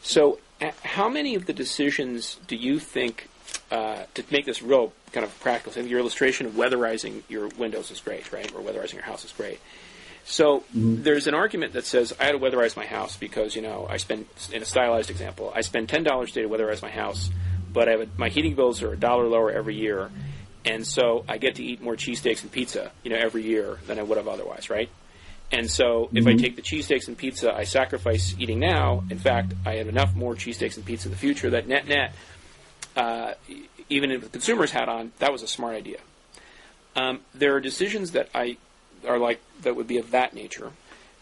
So, how many of the decisions do you think, to make this real kind of practical, so your illustration of weatherizing your windows is great, right? Or weatherizing your house is great. So there's an argument that says I had to weatherize my house because, I spend, in a stylized example, I spend $10 a day to weatherize my house, but my heating bills are $1 lower every year, and so I get to eat more cheesesteaks and pizza, every year than I would have otherwise, right? And so if I take the cheesesteaks and pizza I sacrifice eating now, in fact, I have enough more cheesesteaks and pizza in the future that net, even if the consumer's hat on, that was a smart idea. There are decisions that that would be of that nature.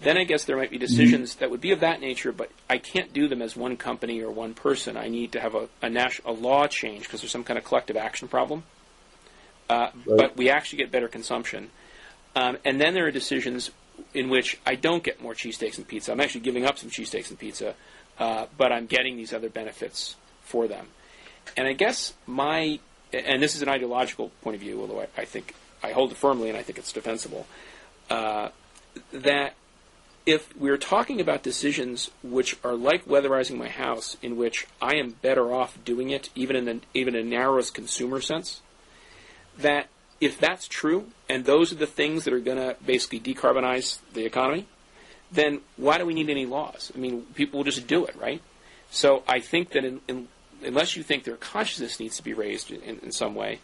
Then I guess there might be decisions that would be of that nature, but I can't do them as one company or one person. I need to have a law change because there's some kind of collective action problem. But we actually get better consumption. And then there are decisions in which I don't get more cheesesteaks and pizza. I'm actually giving up some cheesesteaks and pizza, but I'm getting these other benefits for them. And I guess and this is an ideological point of view, although I think I hold it firmly, and I think it's defensible, that if we're talking about decisions which are like weatherizing my house, in which I am better off doing it, even in the narrowest consumer sense, that if that's true, and those are the things that are going to basically decarbonize the economy, then why do we need any laws? I mean, people will just do it, right? So I think that unless you think their consciousness needs to be raised in some way,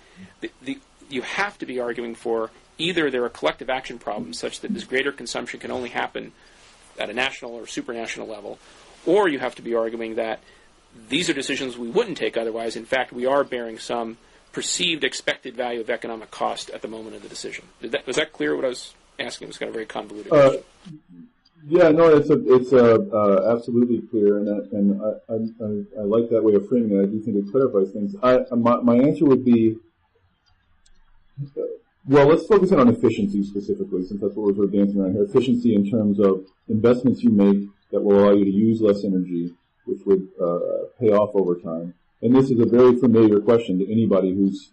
you have to be arguing for either there are collective action problems such that this greater consumption can only happen at a national or supranational level, or you have to be arguing that these are decisions we wouldn't take otherwise. In fact, we are bearing some perceived expected value of economic cost at the moment of the decision. Was that clear what I was asking? It was kind of very convoluted question. Yeah, no, it's absolutely clear, and I like that way of framing it. I do think it clarifies things. My answer would be, well, let's focus in on efficiency specifically, since that's what we're sort of dancing around here. Efficiency in terms of investments you make that will allow you to use less energy, which would pay off over time. And this is a very familiar question to anybody who's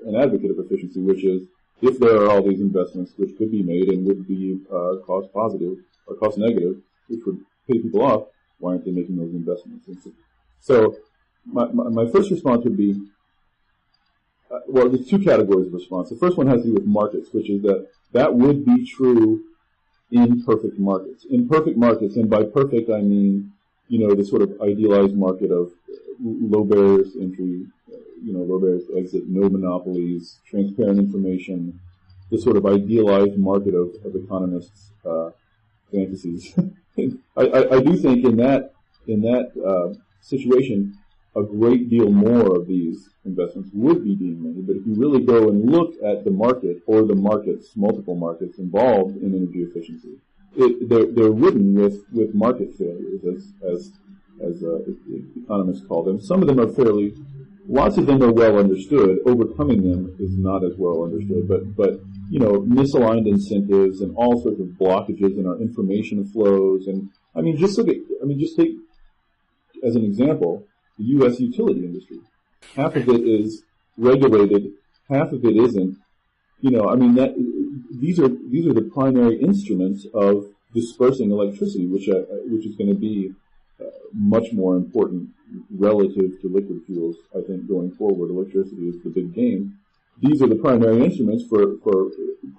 an advocate of efficiency, which is, if there are all these investments which could be made and would be cost positive or cost negative, which would pay people off, why aren't they making those investments? So my first response would be, well, there's two categories of response. The first one has to do with markets, which is that would be true in perfect markets. In perfect markets, and by perfect I mean, the sort of idealized market of low barriers to entry, low barriers to exit, no monopolies, transparent information, the sort of idealized market of economists' fantasies. I do think in that situation, a great deal more of these investments would be being made. But if you really go and look at the market or the markets, multiple markets involved in energy efficiency, they're ridden with market failures, as economists call them. Some of them are lots of them are well understood. Overcoming them is not as well understood. But misaligned incentives and all sorts of blockages in our information flows. And just take as an example the U.S. utility industry. Half of it is regulated, half of it isn't. These are the primary instruments of dispersing electricity, which is going to be much more important relative to liquid fuels. I think going forward, electricity is the big game. These are the primary instruments for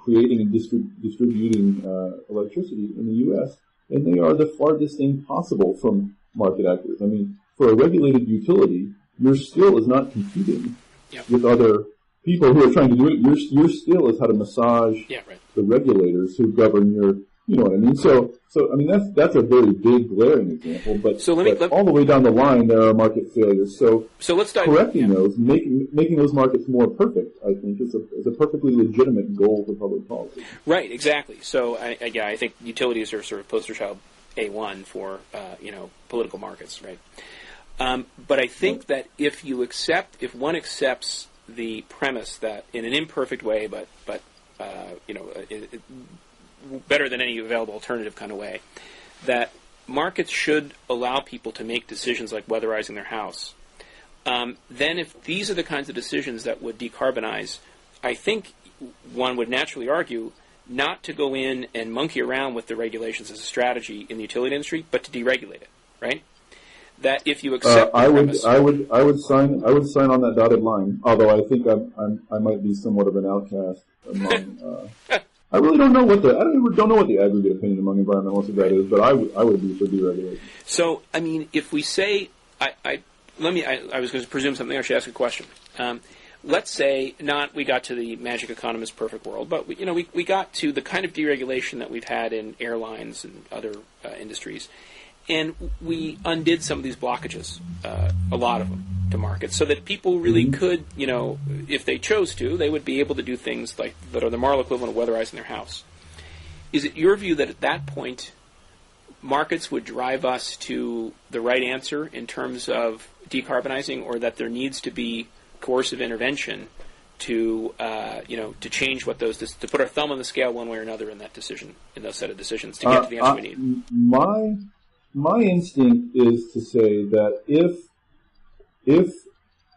creating and distributing electricity in the U.S., and they are the farthest thing possible from market actors. For a regulated utility, your skill is not competing with other people who are trying to do it. Your skill is how to massage the regulators who govern your. You know what I mean? So that's a very big glaring example. But all the way down the line, there are market failures. So let's dive correcting those, making those markets more perfect, I think, is a perfectly legitimate goal for public policy. Right, exactly. So I think utilities are sort of poster child A1 for political markets, right? But I think that if one accepts the premise that in an imperfect way, but better than any available alternative kind of way, that markets should allow people to make decisions like weatherizing their house, then if these are the kinds of decisions that would decarbonize, I think one would naturally argue not to go in and monkey around with the regulations as a strategy in the utility industry, but to deregulate it, right? That if you accept I would sign on that dotted line. Although I think I might be somewhat of an outcast among. I really don't know what the aggregate opinion among environmentalists of that is, but I would be for deregulation. So if we say I was going to presume something. I should ask a question. Let's say we got to the magic economist perfect world, but we got to the kind of deregulation that we've had in airlines and other industries. And we undid some of these blockages, a lot of them, to markets, so that people really could, if they chose to, they would be able to do things like that are the moral equivalent of weatherizing their house. Is it your view that at that point, markets would drive us to the right answer in terms of decarbonizing, or that there needs to be coercive intervention to change what to put our thumb on the scale one way or another in that decision, in those set of decisions, to get to the answer we need? My instinct is to say that if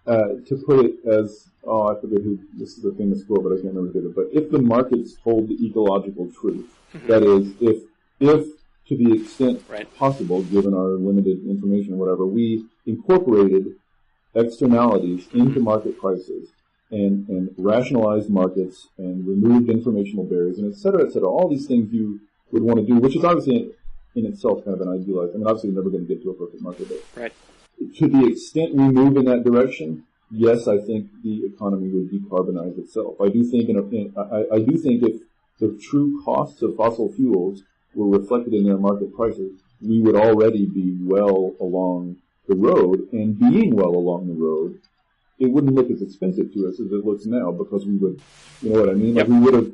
to put it as I forget who, this is a famous quote, but I can't remember who did it, but if the markets hold the ecological truth, that is, if to the extent possible, given our limited information or whatever, we incorporated externalities into market prices and rationalized markets and removed informational barriers and et cetera, all these things you would want to do, which is obviously in itself kind of an idealized, I mean, obviously you're never going to get to a perfect market, but to the extent we move in that direction, yes, I think the economy would decarbonize itself. I do think I do think if the true costs of fossil fuels were reflected in their market prices, we would already be well along the road, and being well along the road, it wouldn't look as expensive to us as it looks now, because we would, you know what I mean? Like we would have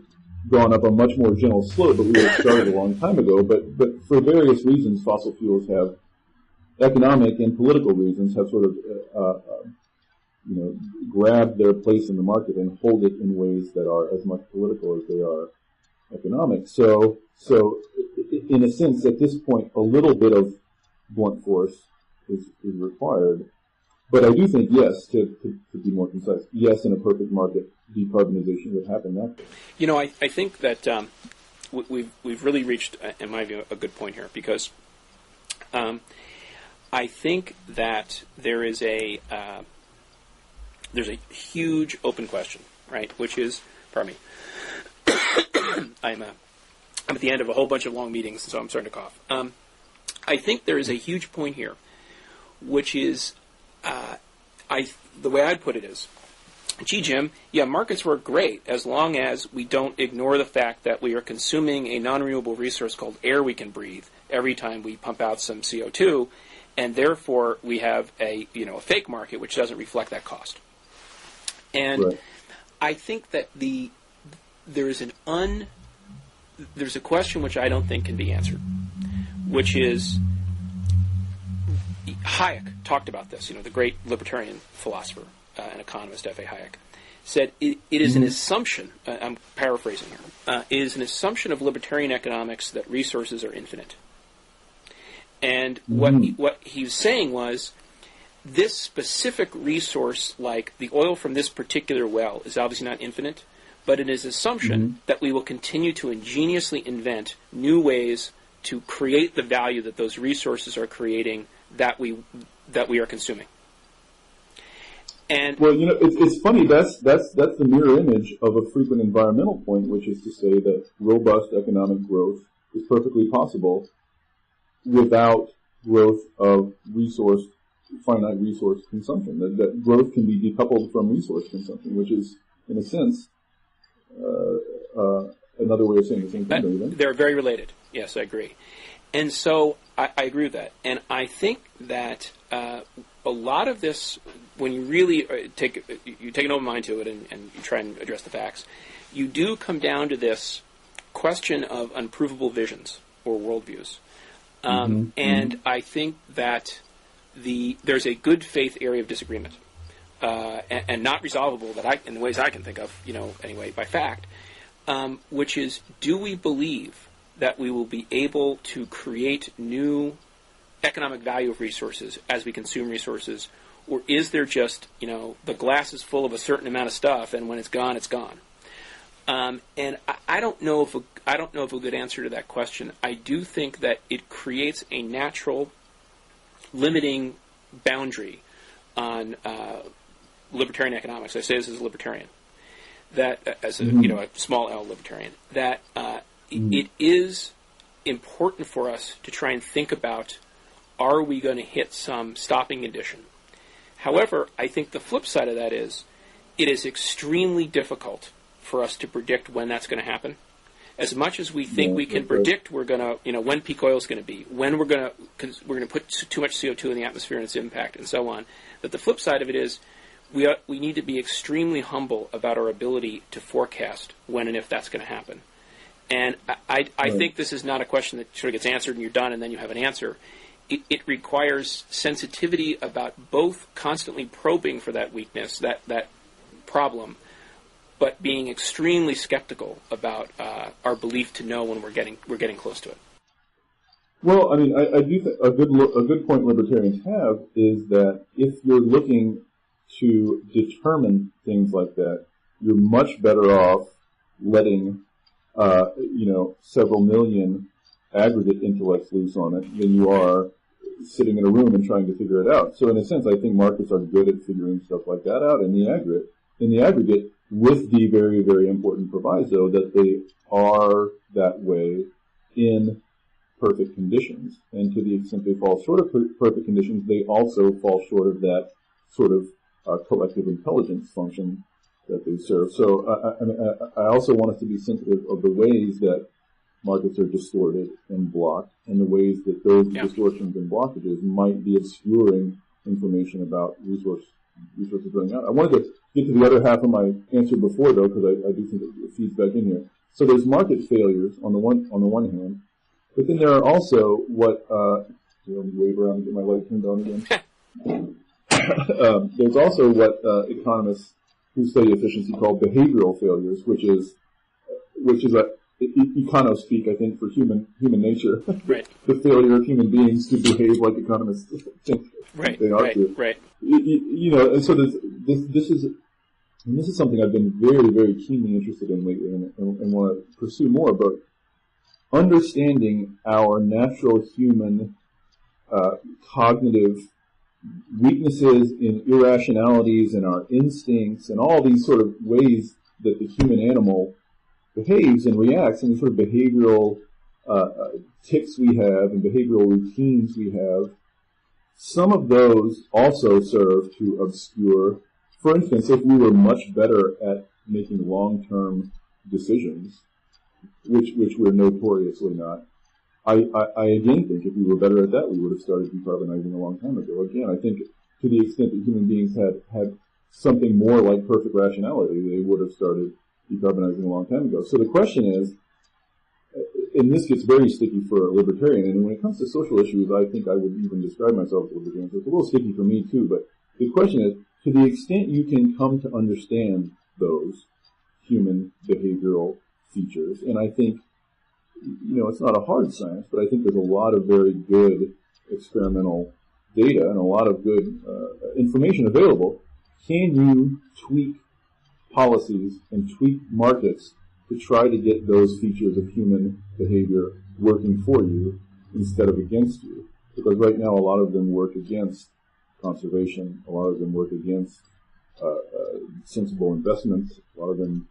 gone up a much more gentle slope, but we would have started a long time ago. But for various reasons, fossil fuels have, economic and political reasons, have sort of, grabbed their place in the market and hold it in ways that are as much political as they are economic. So in a sense, at this point, a little bit of blunt force is required. But I do think, yes, to be more concise, yes, in a perfect market, decarbonization would happen naturally. You know, I think that we've really reached, in my view, a good point here, because I think that there's a huge open question, right? Which is, pardon me, I'm at the end of a whole bunch of long meetings, so I'm starting to cough. I think there is a huge point here, which is, the way I'd put it is, gee, Jim, yeah, markets work great as long as we don't ignore the fact that we are consuming a non-renewable resource called air we can breathe every time we pump out some CO2, and therefore we have a fake market which doesn't reflect that cost. And I think that there's a question which I don't think can be answered, which is, Hayek talked about this, the great libertarian philosopher and economist, F.A. Hayek, said it is an assumption, I'm paraphrasing here, it is an assumption of libertarian economics that resources are infinite. And what he was saying was, this specific resource, like the oil from this particular well, is obviously not infinite, but it is an assumption that we will continue to ingeniously invent new ways to create the value that those resources are creating that we are consuming. And well, it's funny. That's the mirror image of a frequent environmental point, which is to say that robust economic growth is perfectly possible without growth of finite resource consumption. That growth can be decoupled from resource consumption, which is, in a sense, another way of saying the same thing. Don't you think? They're very related. Yes, I agree. And so I agree with that. And I think that a lot of this, when you really take an open mind to it and you try and address the facts, you do come down to this question of unprovable visions or worldviews. And I think that there's a good faith area of disagreement, and not resolvable in the ways I can think of, anyway, by fact, which is, do we believe that we will be able to create new economic value of resources as we consume resources, or is there just, the glass is full of a certain amount of stuff, and when it's gone, it's gone? And I don't know if a good answer to that question. I do think that it creates a natural limiting boundary on libertarian economics. I say this as a libertarian, that as a a small L libertarian, that it is important for us to try and think about, are we going to hit some stopping condition? However, I think the flip side of that is, it is extremely difficult for us to predict when that's going to happen. As much as we think we can predict we're going to, when peak oil is going to be, when we're going to put too much CO2 in the atmosphere and its impact, and so on. But the flip side of it is, we need to be extremely humble about our ability to forecast when and if that's going to happen. And I think this is not a question that sort of gets answered and you're done and then you have an answer. It requires sensitivity about both constantly probing for that weakness, that problem, but being extremely skeptical about our belief to know when we're getting close to it. Well, I mean, I do think a good point libertarians have is that if you're looking to determine things like that, you're much better off letting, several million aggregate intellects loose on it than you are sitting in a room and trying to figure it out. So in a sense, I think markets are good at figuring stuff like that out in the aggregate, with the very, very important proviso that they are that way in perfect conditions. And to the extent they fall short of perfect conditions, they also fall short of that sort of collective intelligence function that they serve. So I also want us to be sensitive of the ways that markets are distorted and blocked, and the ways that those distortions and blockages might be obscuring information about resources running out. I wanted to get to the other half of my answer before, though, because I do think it feeds back in here. So there's market failures on the one hand, but then there are also what wave around and get my light turned on again. There's also what economists who study efficiency call behavioral failures, which is econo speak, I think, for human nature. Right. The failure of human beings to behave like economists think they ought to. Right. And so this is something I've been very, very keenly interested in lately, and want to pursue more. But understanding our natural human cognitive weaknesses in irrationalities and our instincts and all these sort of ways that the human animal behaves and reacts, and the sort of behavioral tics we have and behavioral routines we have, some of those also serve to obscure. For instance, if we were much better at making long-term decisions, which we're notoriously not, I again think if we were better at that, we would have started decarbonizing a long time ago. Again, I think to the extent that human beings had something more like perfect rationality, they would have started decarbonizing a long time ago. So the question is, and this gets very sticky for a libertarian, and when it comes to social issues, I think I would even describe myself as a libertarian, so it's a little sticky for me too, but the question is, to the extent you can come to understand those human behavioral features, and I think, it's not a hard science, but I think there's a lot of very good experimental data and a lot of good information available. Can you tweak policies and tweak markets to try to get those features of human behavior working for you instead of against you? Because right now a lot of them work against conservation, a lot of them work against sensible investments, a lot of them,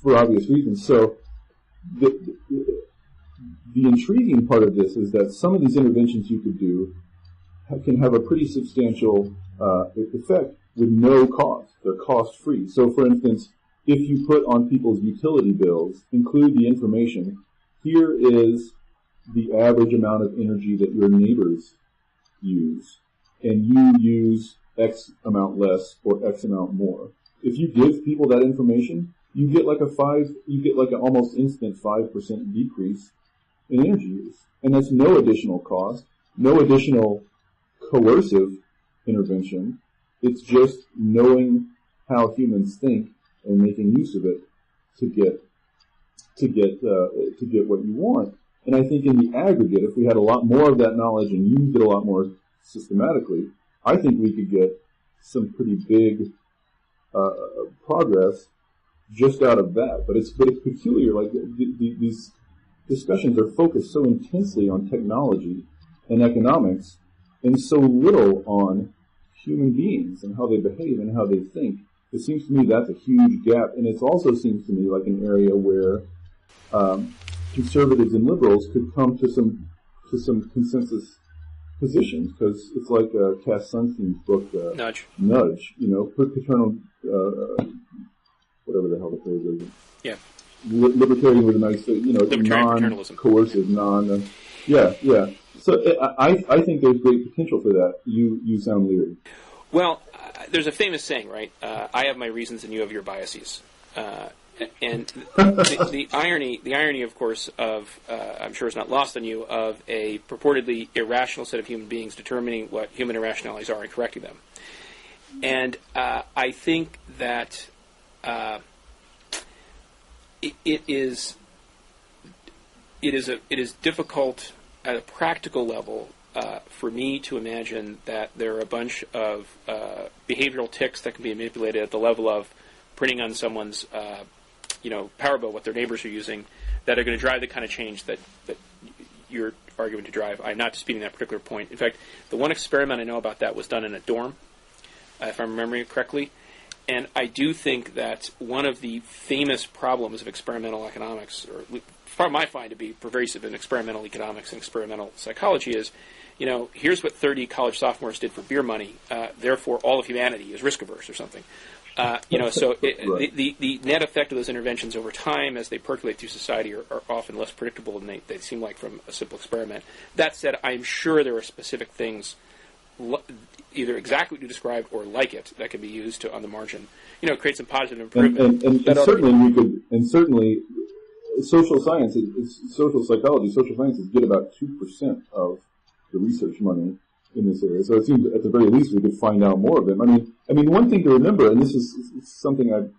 for obvious reasons. So the intriguing part of this is that some of these interventions you could do can have a pretty substantial effect with no cost. They're cost-free. So, for instance, if you put on people's utility bills, include the information, here is the average amount of energy that your neighbors use, and you use X amount less or X amount more. If you give people that information, you get like an almost instant 5% decrease in energy use. And that's no additional cost, no additional coercive intervention. It's just knowing how humans think and making use of it to get what you want. And I think in the aggregate, if we had a lot more of that knowledge and used it a lot more systematically, I think we could get some pretty big progress just out of that. But it's peculiar. Like these discussions are focused so intensely on technology and economics, and so little on human beings and how they behave and how they think. It seems to me that's a huge gap, and it also seems to me like an area where conservatives and liberals could come to some consensus positions, because it's like Cass Sunstein's book, Nudge. Paternal, whatever the hell the phrase is. Yeah. Libertarian with a nice, non-coercive, yeah. So I think there's great potential for that. You sound leery. Well, there's a famous saying, right? I have my reasons and you have your biases. And the irony, of course, of I'm sure it's not lost on you, of a purportedly irrational set of human beings determining what human irrationalities are and correcting them. And I think that it is difficult at a practical level for me to imagine that there are a bunch of behavioral tics that can be manipulated at the level of printing on someone's power bill what their neighbors are using that are going to drive the kind of change that you're arguing to drive. I'm not disputing that particular point. In fact, the one experiment I know about that was done in a dorm, if I'm remembering it correctly. And I do think that one of the famous problems of experimental economics, or problem I find to be pervasive in experimental economics and experimental psychology, is, here's what 30 college sophomores did for beer money. Therefore, all of humanity is risk averse or something. So the net effect of those interventions over time, as they percolate through society, are often less predictable than they seem like from a simple experiment. That said, I'm sure there are specific things, either exactly what you described or like it, that can be used on the margin, create some positive improvement. And certainly, social sciences, social psychology, social sciences get about 2% of the research money in this area. So it seems, at the very least, we could find out more of them. I mean, one thing to remember, and this is something I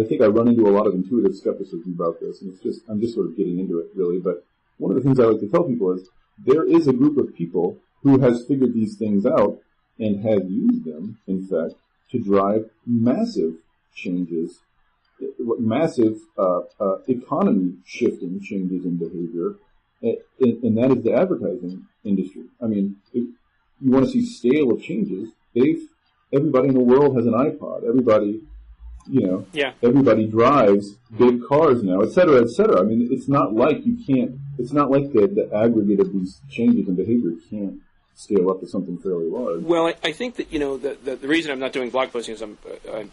think I run into a lot of intuitive skepticism about this, and I'm just sort of getting into it, really. But one of the things I like to tell people is there is a group of people who has figured these things out and has used them, in fact, to drive massive changes, massive economy-shifting changes in behavior, and that is the advertising industry. I mean, if you want to see scale of changes, everybody in the world has an iPod. Everybody, everybody drives big cars now, et cetera, et cetera. I mean, it's not like the aggregate of these changes in behavior can't scale up to something fairly large. Well, I think that, the reason I'm not doing blog posting is I'm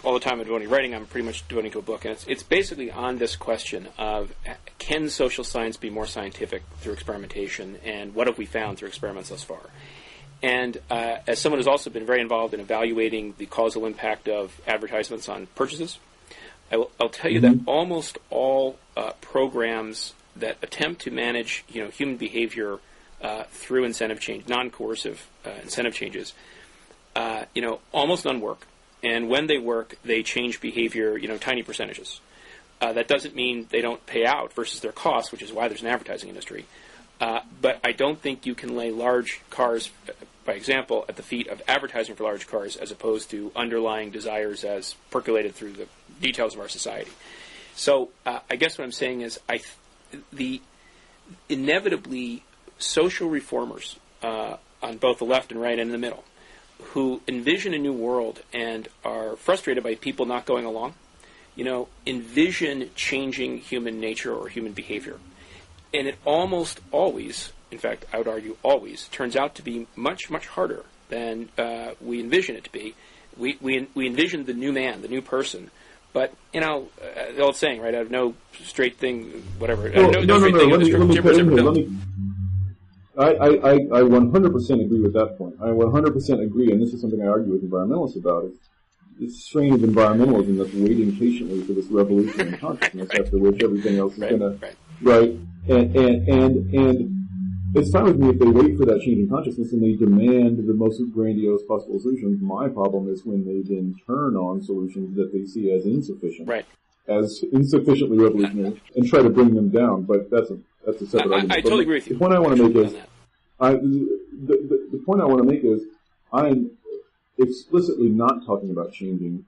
all the time I'm devoting writing, I'm pretty much devoting to a book, and it's basically on this question of, can social science be more scientific through experimentation, and what have we found through experiments thus far? And as someone who's also been very involved in evaluating the causal impact of advertisements on purchases, I'll tell you that almost all programs that attempt to manage, human behavior through incentive change, non-coercive incentive changes, almost none work. And when they work, they change behavior, tiny percentages. That doesn't mean they don't pay out versus their costs, which is why there's an advertising industry. But I don't think you can lay large cars, by example, at the feet of advertising for large cars as opposed to underlying desires as percolated through the details of our society. So I guess what I'm saying is the inevitably social reformers on both the left and right and in the middle who envision a new world and are frustrated by people not going along, envision changing human nature or human behavior. And it almost always, in fact, I would argue always, turns out to be much, much harder than we envision it to be. We envision the new man, the new person. But, the old saying, right, out of no straight thing, whatever. Well, no. Let me put in here. I 100% agree with that point. I 100% agree, and this is something I argue with environmentalists about. It's strain of environmentalism that's waiting patiently for this revolution in consciousness after which everything else is going to... Right. And it's fine with me if they wait for that change in consciousness and they demand the most grandiose possible solutions. My problem is when they then turn on solutions that they see as insufficient. Right. As insufficiently revolutionary and try to bring them down. But that's a separate argument. I totally agree with you. The point I want to make is... the point I want to make is I'm explicitly not talking about changing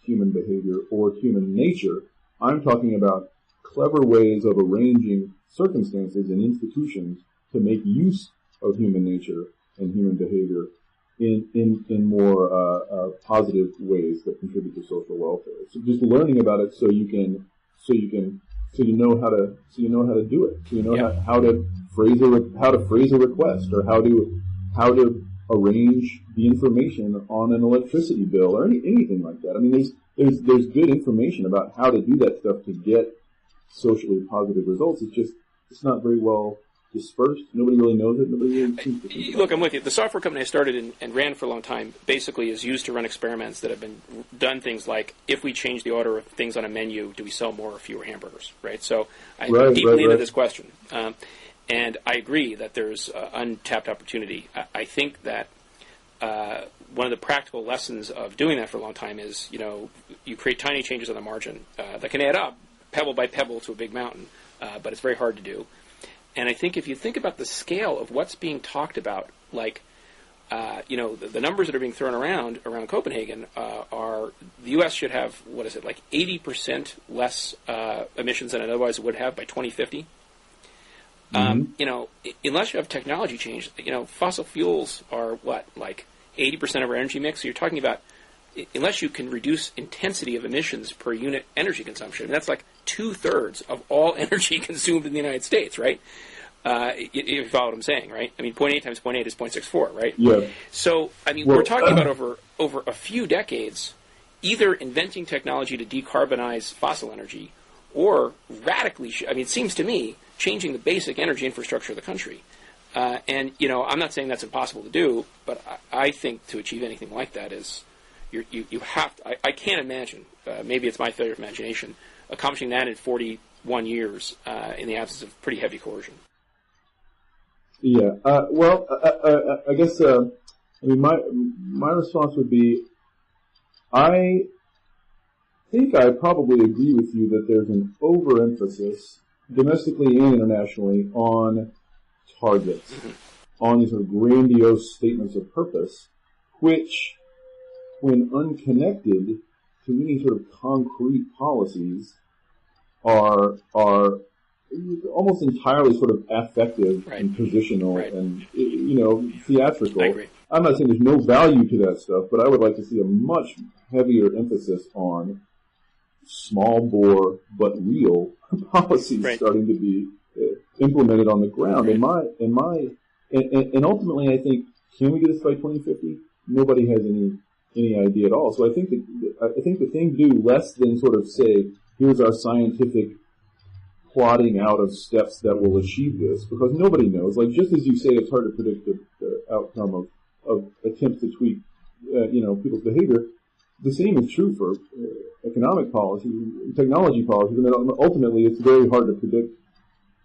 human behavior or human nature. I'm talking about clever ways of arranging circumstances and institutions to make use of human nature and human behavior in more positive ways that contribute to social welfare. So just learning about it so you know how to do it. So you know how to phrase a request, or how to arrange the information on an electricity bill, or anything like that. I mean, there's good information about how to do that stuff to get socially positive results. It's not very well dispersed. Nobody really knows it. Nobody really seems to think Look, I'm with you. The software company I started and ran for a long time basically is used to run experiments that have been done things like, if we change the order of things on a menu, do we sell more or fewer hamburgers, right? So I'm deeply into this question. And I agree that there's untapped opportunity. I think that one of the practical lessons of doing that for a long time is, you create tiny changes on the margin that can add up, pebble by pebble, to a big mountain, but it's very hard to do. And I think if you think about the scale of what's being talked about, like, the numbers that are being thrown around Copenhagen are the U.S. should have, what is it, like 80% less emissions than it otherwise would have by 2050. Unless you have technology change, fossil fuels are what, like 80% of our energy mix. So you're talking about, unless you can reduce intensity of emissions per unit energy consumption, that's like 2/3 of all energy consumed in the United States, right? You follow what I'm saying, right? I mean, 0.8 times 0.8 is 0.64, right? Yeah. So, I mean, we're talking about over a few decades, either inventing technology to decarbonize fossil energy or radically, it seems to me, changing the basic energy infrastructure of the country. And I'm not saying that's impossible to do, but I think to achieve anything like that is, you have to, I can't imagine, maybe it's my failure of imagination, accomplishing that in 41 years in the absence of pretty heavy coercion. Yeah. I guess my response would be, I think I probably agree with you that there's an overemphasis, domestically and internationally, on targets, on these sort of grandiose statements of purpose, which, when unconnected to any sort of concrete policies, are almost entirely sort of affective and positional and theatrical. I agree. I'm not saying there's no value to that stuff, but I would like to see a much heavier emphasis on small bore but real policies starting to be implemented on the ground. And ultimately, I think, can we get this by 2050? Nobody has any idea at all. So I think the thing to do, less than sort of say, here's our scientific plotting out of steps that will achieve this, because nobody knows. Like, just as you say, it's hard to predict the outcome of attempts to tweak, people's behavior. The same is true for economic policy, technology policy. I mean, ultimately, it's very hard to predict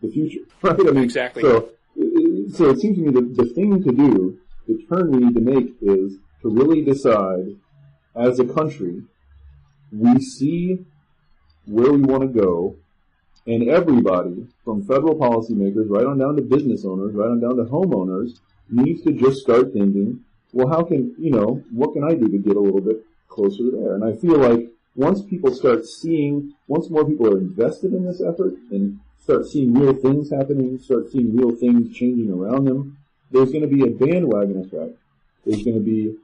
the future, right? I mean, exactly. So it seems to me that the thing to do, the turn we need to make, is to really decide, as a country, we see where we want to go, and everybody, from federal policymakers right on down to business owners, right on down to homeowners, needs to just start thinking, well, what can I do to get a little bit closer there? And I feel like once more people are invested in this effort and start seeing real things happening, start seeing real things changing around them, there's going to be a bandwagon effect. There's going to be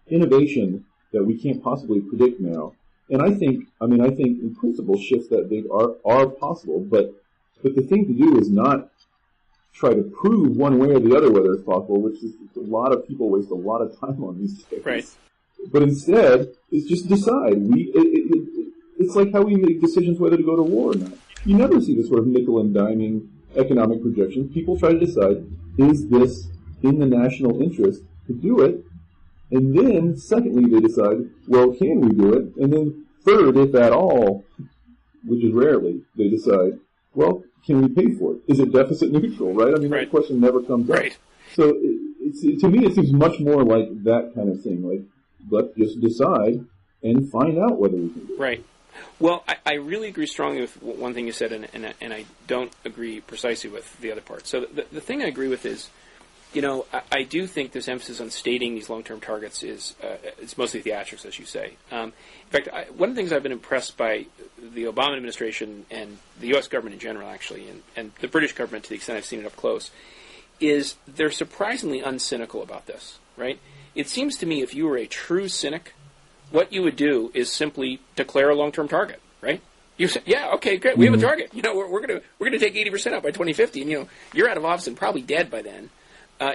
innovation that we can't possibly predict now. And I think in principle shifts that big are possible, but the thing to do is not try to prove one way or the other whether it's possible, which is a lot of people waste a lot of time on these days. Right. But instead, it's just decide. It's like how we make decisions whether to go to war or not. You never see this sort of nickel and diming economic projections. People try to decide, is this in the national interest to do it? And then, secondly, they decide, well, can we do it? And then, third, if at all, which is rarely, they decide, well, can we pay for it? Is it deficit neutral, right? I mean, that question never comes up. So, to me, it seems much more like that kind of thing. Like, let's just decide and find out whether we can do it. Right. Well, I really agree strongly with one thing you said, and I don't agree precisely with the other part. So the thing I agree with is, I do think this emphasis on stating these long-term targets is it's mostly theatrics, as you say. In fact, one of the things I've been impressed by the Obama administration and the U.S. government in general, actually, and the British government to the extent I've seen it up close, is they're surprisingly uncynical about this, right? It seems to me if you were a true cynic, what you would do is simply declare a long-term target, right? You say, yeah, okay, great, we have a target. We're gonna take 80% out by 2050, and you're out of office and probably dead by then.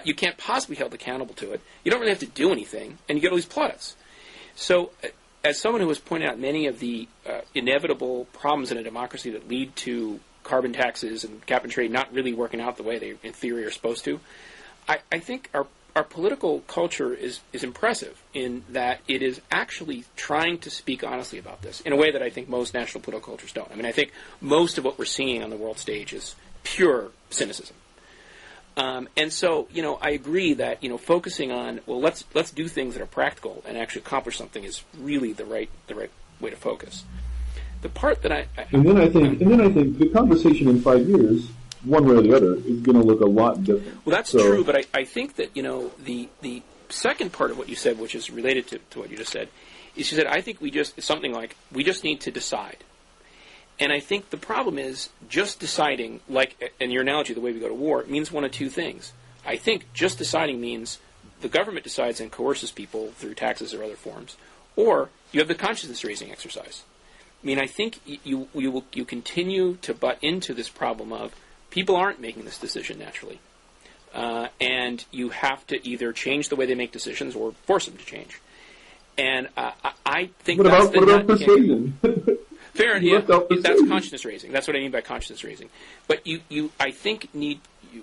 You can't possibly be held accountable to it. You don't really have to do anything, and you get all these plaudits. So, as someone who has pointed out many of the inevitable problems in a democracy that lead to carbon taxes and cap and trade not really working out the way they, in theory, are supposed to, I think our political culture is impressive in that it is actually trying to speak honestly about this in a way that I think most national political cultures don't. I mean, I think most of what we're seeing on the world stage is pure cynicism. And so, I agree that, focusing on, well, let's do things that are practical and actually accomplish something is really the right way to focus. The part that and then I think the conversation in 5 years one way or the other, is going to look a lot different. Well, that's true, but I think that, the second part of what you said, which is related to what you just said, is you said, I think we just need to decide. And I think the problem is just deciding, like in your analogy, the way we go to war, means one of two things. I think just deciding means the government decides and coerces people through taxes or other forms, or you have the consciousness-raising exercise. I mean, I think you continue to butt into this problem of people aren't making this decision naturally. And you have to either change the way they make decisions or force them to change. And I think what about persuasion? Fair enough. Yeah, that's consciousness raising. That's what I mean by consciousness raising. But I think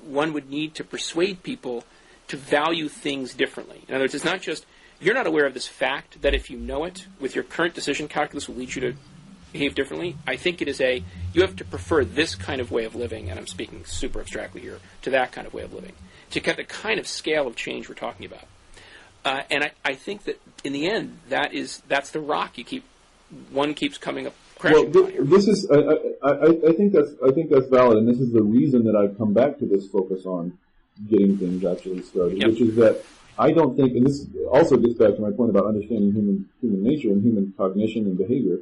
one would need to persuade people to value things differently. In other words, it's not just you're not aware of this fact that if you know it, with your current decision calculus will lead you to behave differently. I think it is you have to prefer this kind of way of living, and I'm speaking super abstractly here, to that kind of way of living, to get the kind of scale of change we're talking about. And I think that in the end, that's the rock one keeps coming up crashing. Well, this is I think that's valid, and this is the reason that I've come back to this focus on getting things actually started, which is that I don't think, and this also gets back to my point about understanding human nature and human cognition and behavior.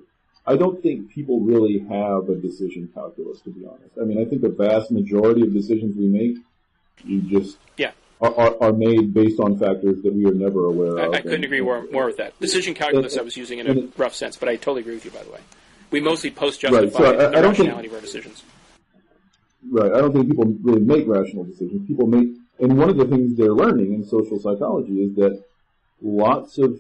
I don't think people really have a decision calculus, to be honest. I mean, I think the vast majority of decisions we make, are made based on factors that we are never aware of. I couldn't agree more with that. Decision calculus I was using in a rough sense, but I totally agree with you, by the way. We mostly post-justify the rationality of our decisions. Right. I don't think people really make rational decisions. People make, and one of the things they're learning in social psychology is that lots of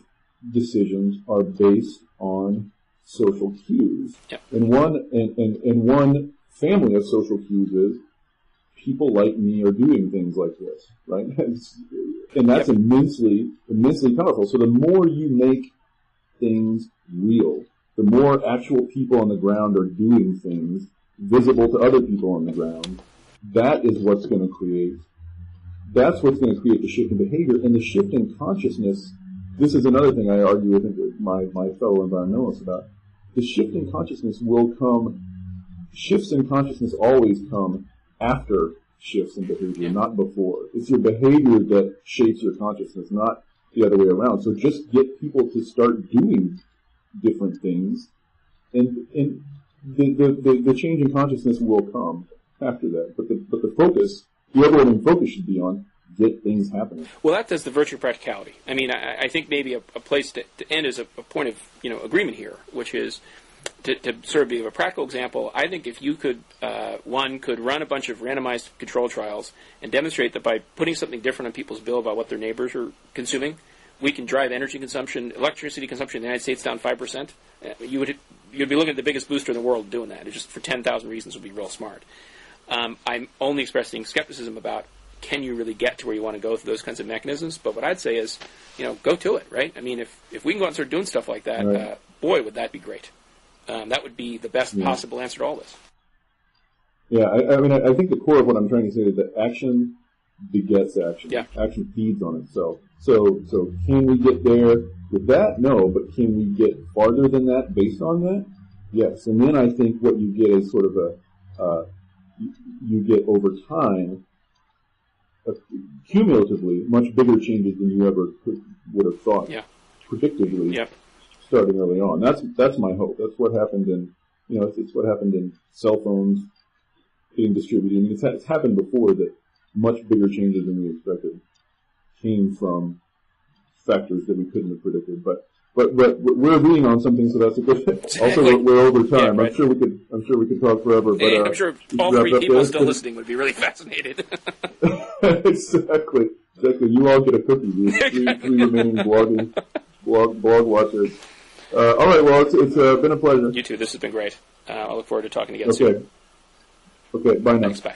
decisions are based on social cues. Yep. And one family of social cues is people like me are doing things like this, right? And that's immensely powerful. So the more you make things real, the more actual people on the ground are doing things visible to other people on the ground, that's what's going to create the shift in behavior. And the shift in consciousness, this is another thing I argue with my fellow environmentalists about. The shift in consciousness shifts in consciousness always come after shifts in behavior, not before. It's your behavior that shapes your consciousness, not the other way around. So just get people to start doing different things, and the change in consciousness will come after that. But the focus, the overwhelming focus should be on get things happening. Well, that's the virtue of practicality. I mean, I think maybe a place to end is a point of agreement here, which is to sort of be a practical example. I think if you could run a bunch of randomized control trials and demonstrate that by putting something different on people's bill about what their neighbors are consuming, we can drive electricity consumption in the United States down 5%. You'd be looking at the biggest booster in the world doing that. It just for 10,000 reasons would be real smart. I'm only expressing skepticism about can you really get to where you want to go through those kinds of mechanisms. But what I'd say is, go to it, right? I mean, if we can go out and start doing stuff like that, right. Boy, would that be great. That would be the best possible answer to all this. Yeah, I mean, I think the core of what I'm trying to say is that action begets action. Yeah. Action feeds on itself. So can we get there with that? No, but can we get farther than that based on that? Yes. And then I think what you get is sort of you get over time, cumulatively, much bigger changes than you ever would have thought predictably starting early on. That's my hope. That's what happened in, it's what happened in cell phones being distributed. I mean, it's happened before that much bigger changes than we expected came from factors that we couldn't have predicted. But we're agreeing on something, so that's a good thing. Also, we're over time. Yeah, right. I'm sure we could talk forever. But I'm sure all three people still listening would be really fascinated. Exactly. You all get a cookie. The three remaining blog watchers. All right. Well, it's been a pleasure. You too. This has been great. I look forward to talking again soon. Okay. Bye now. Thanks. Bye.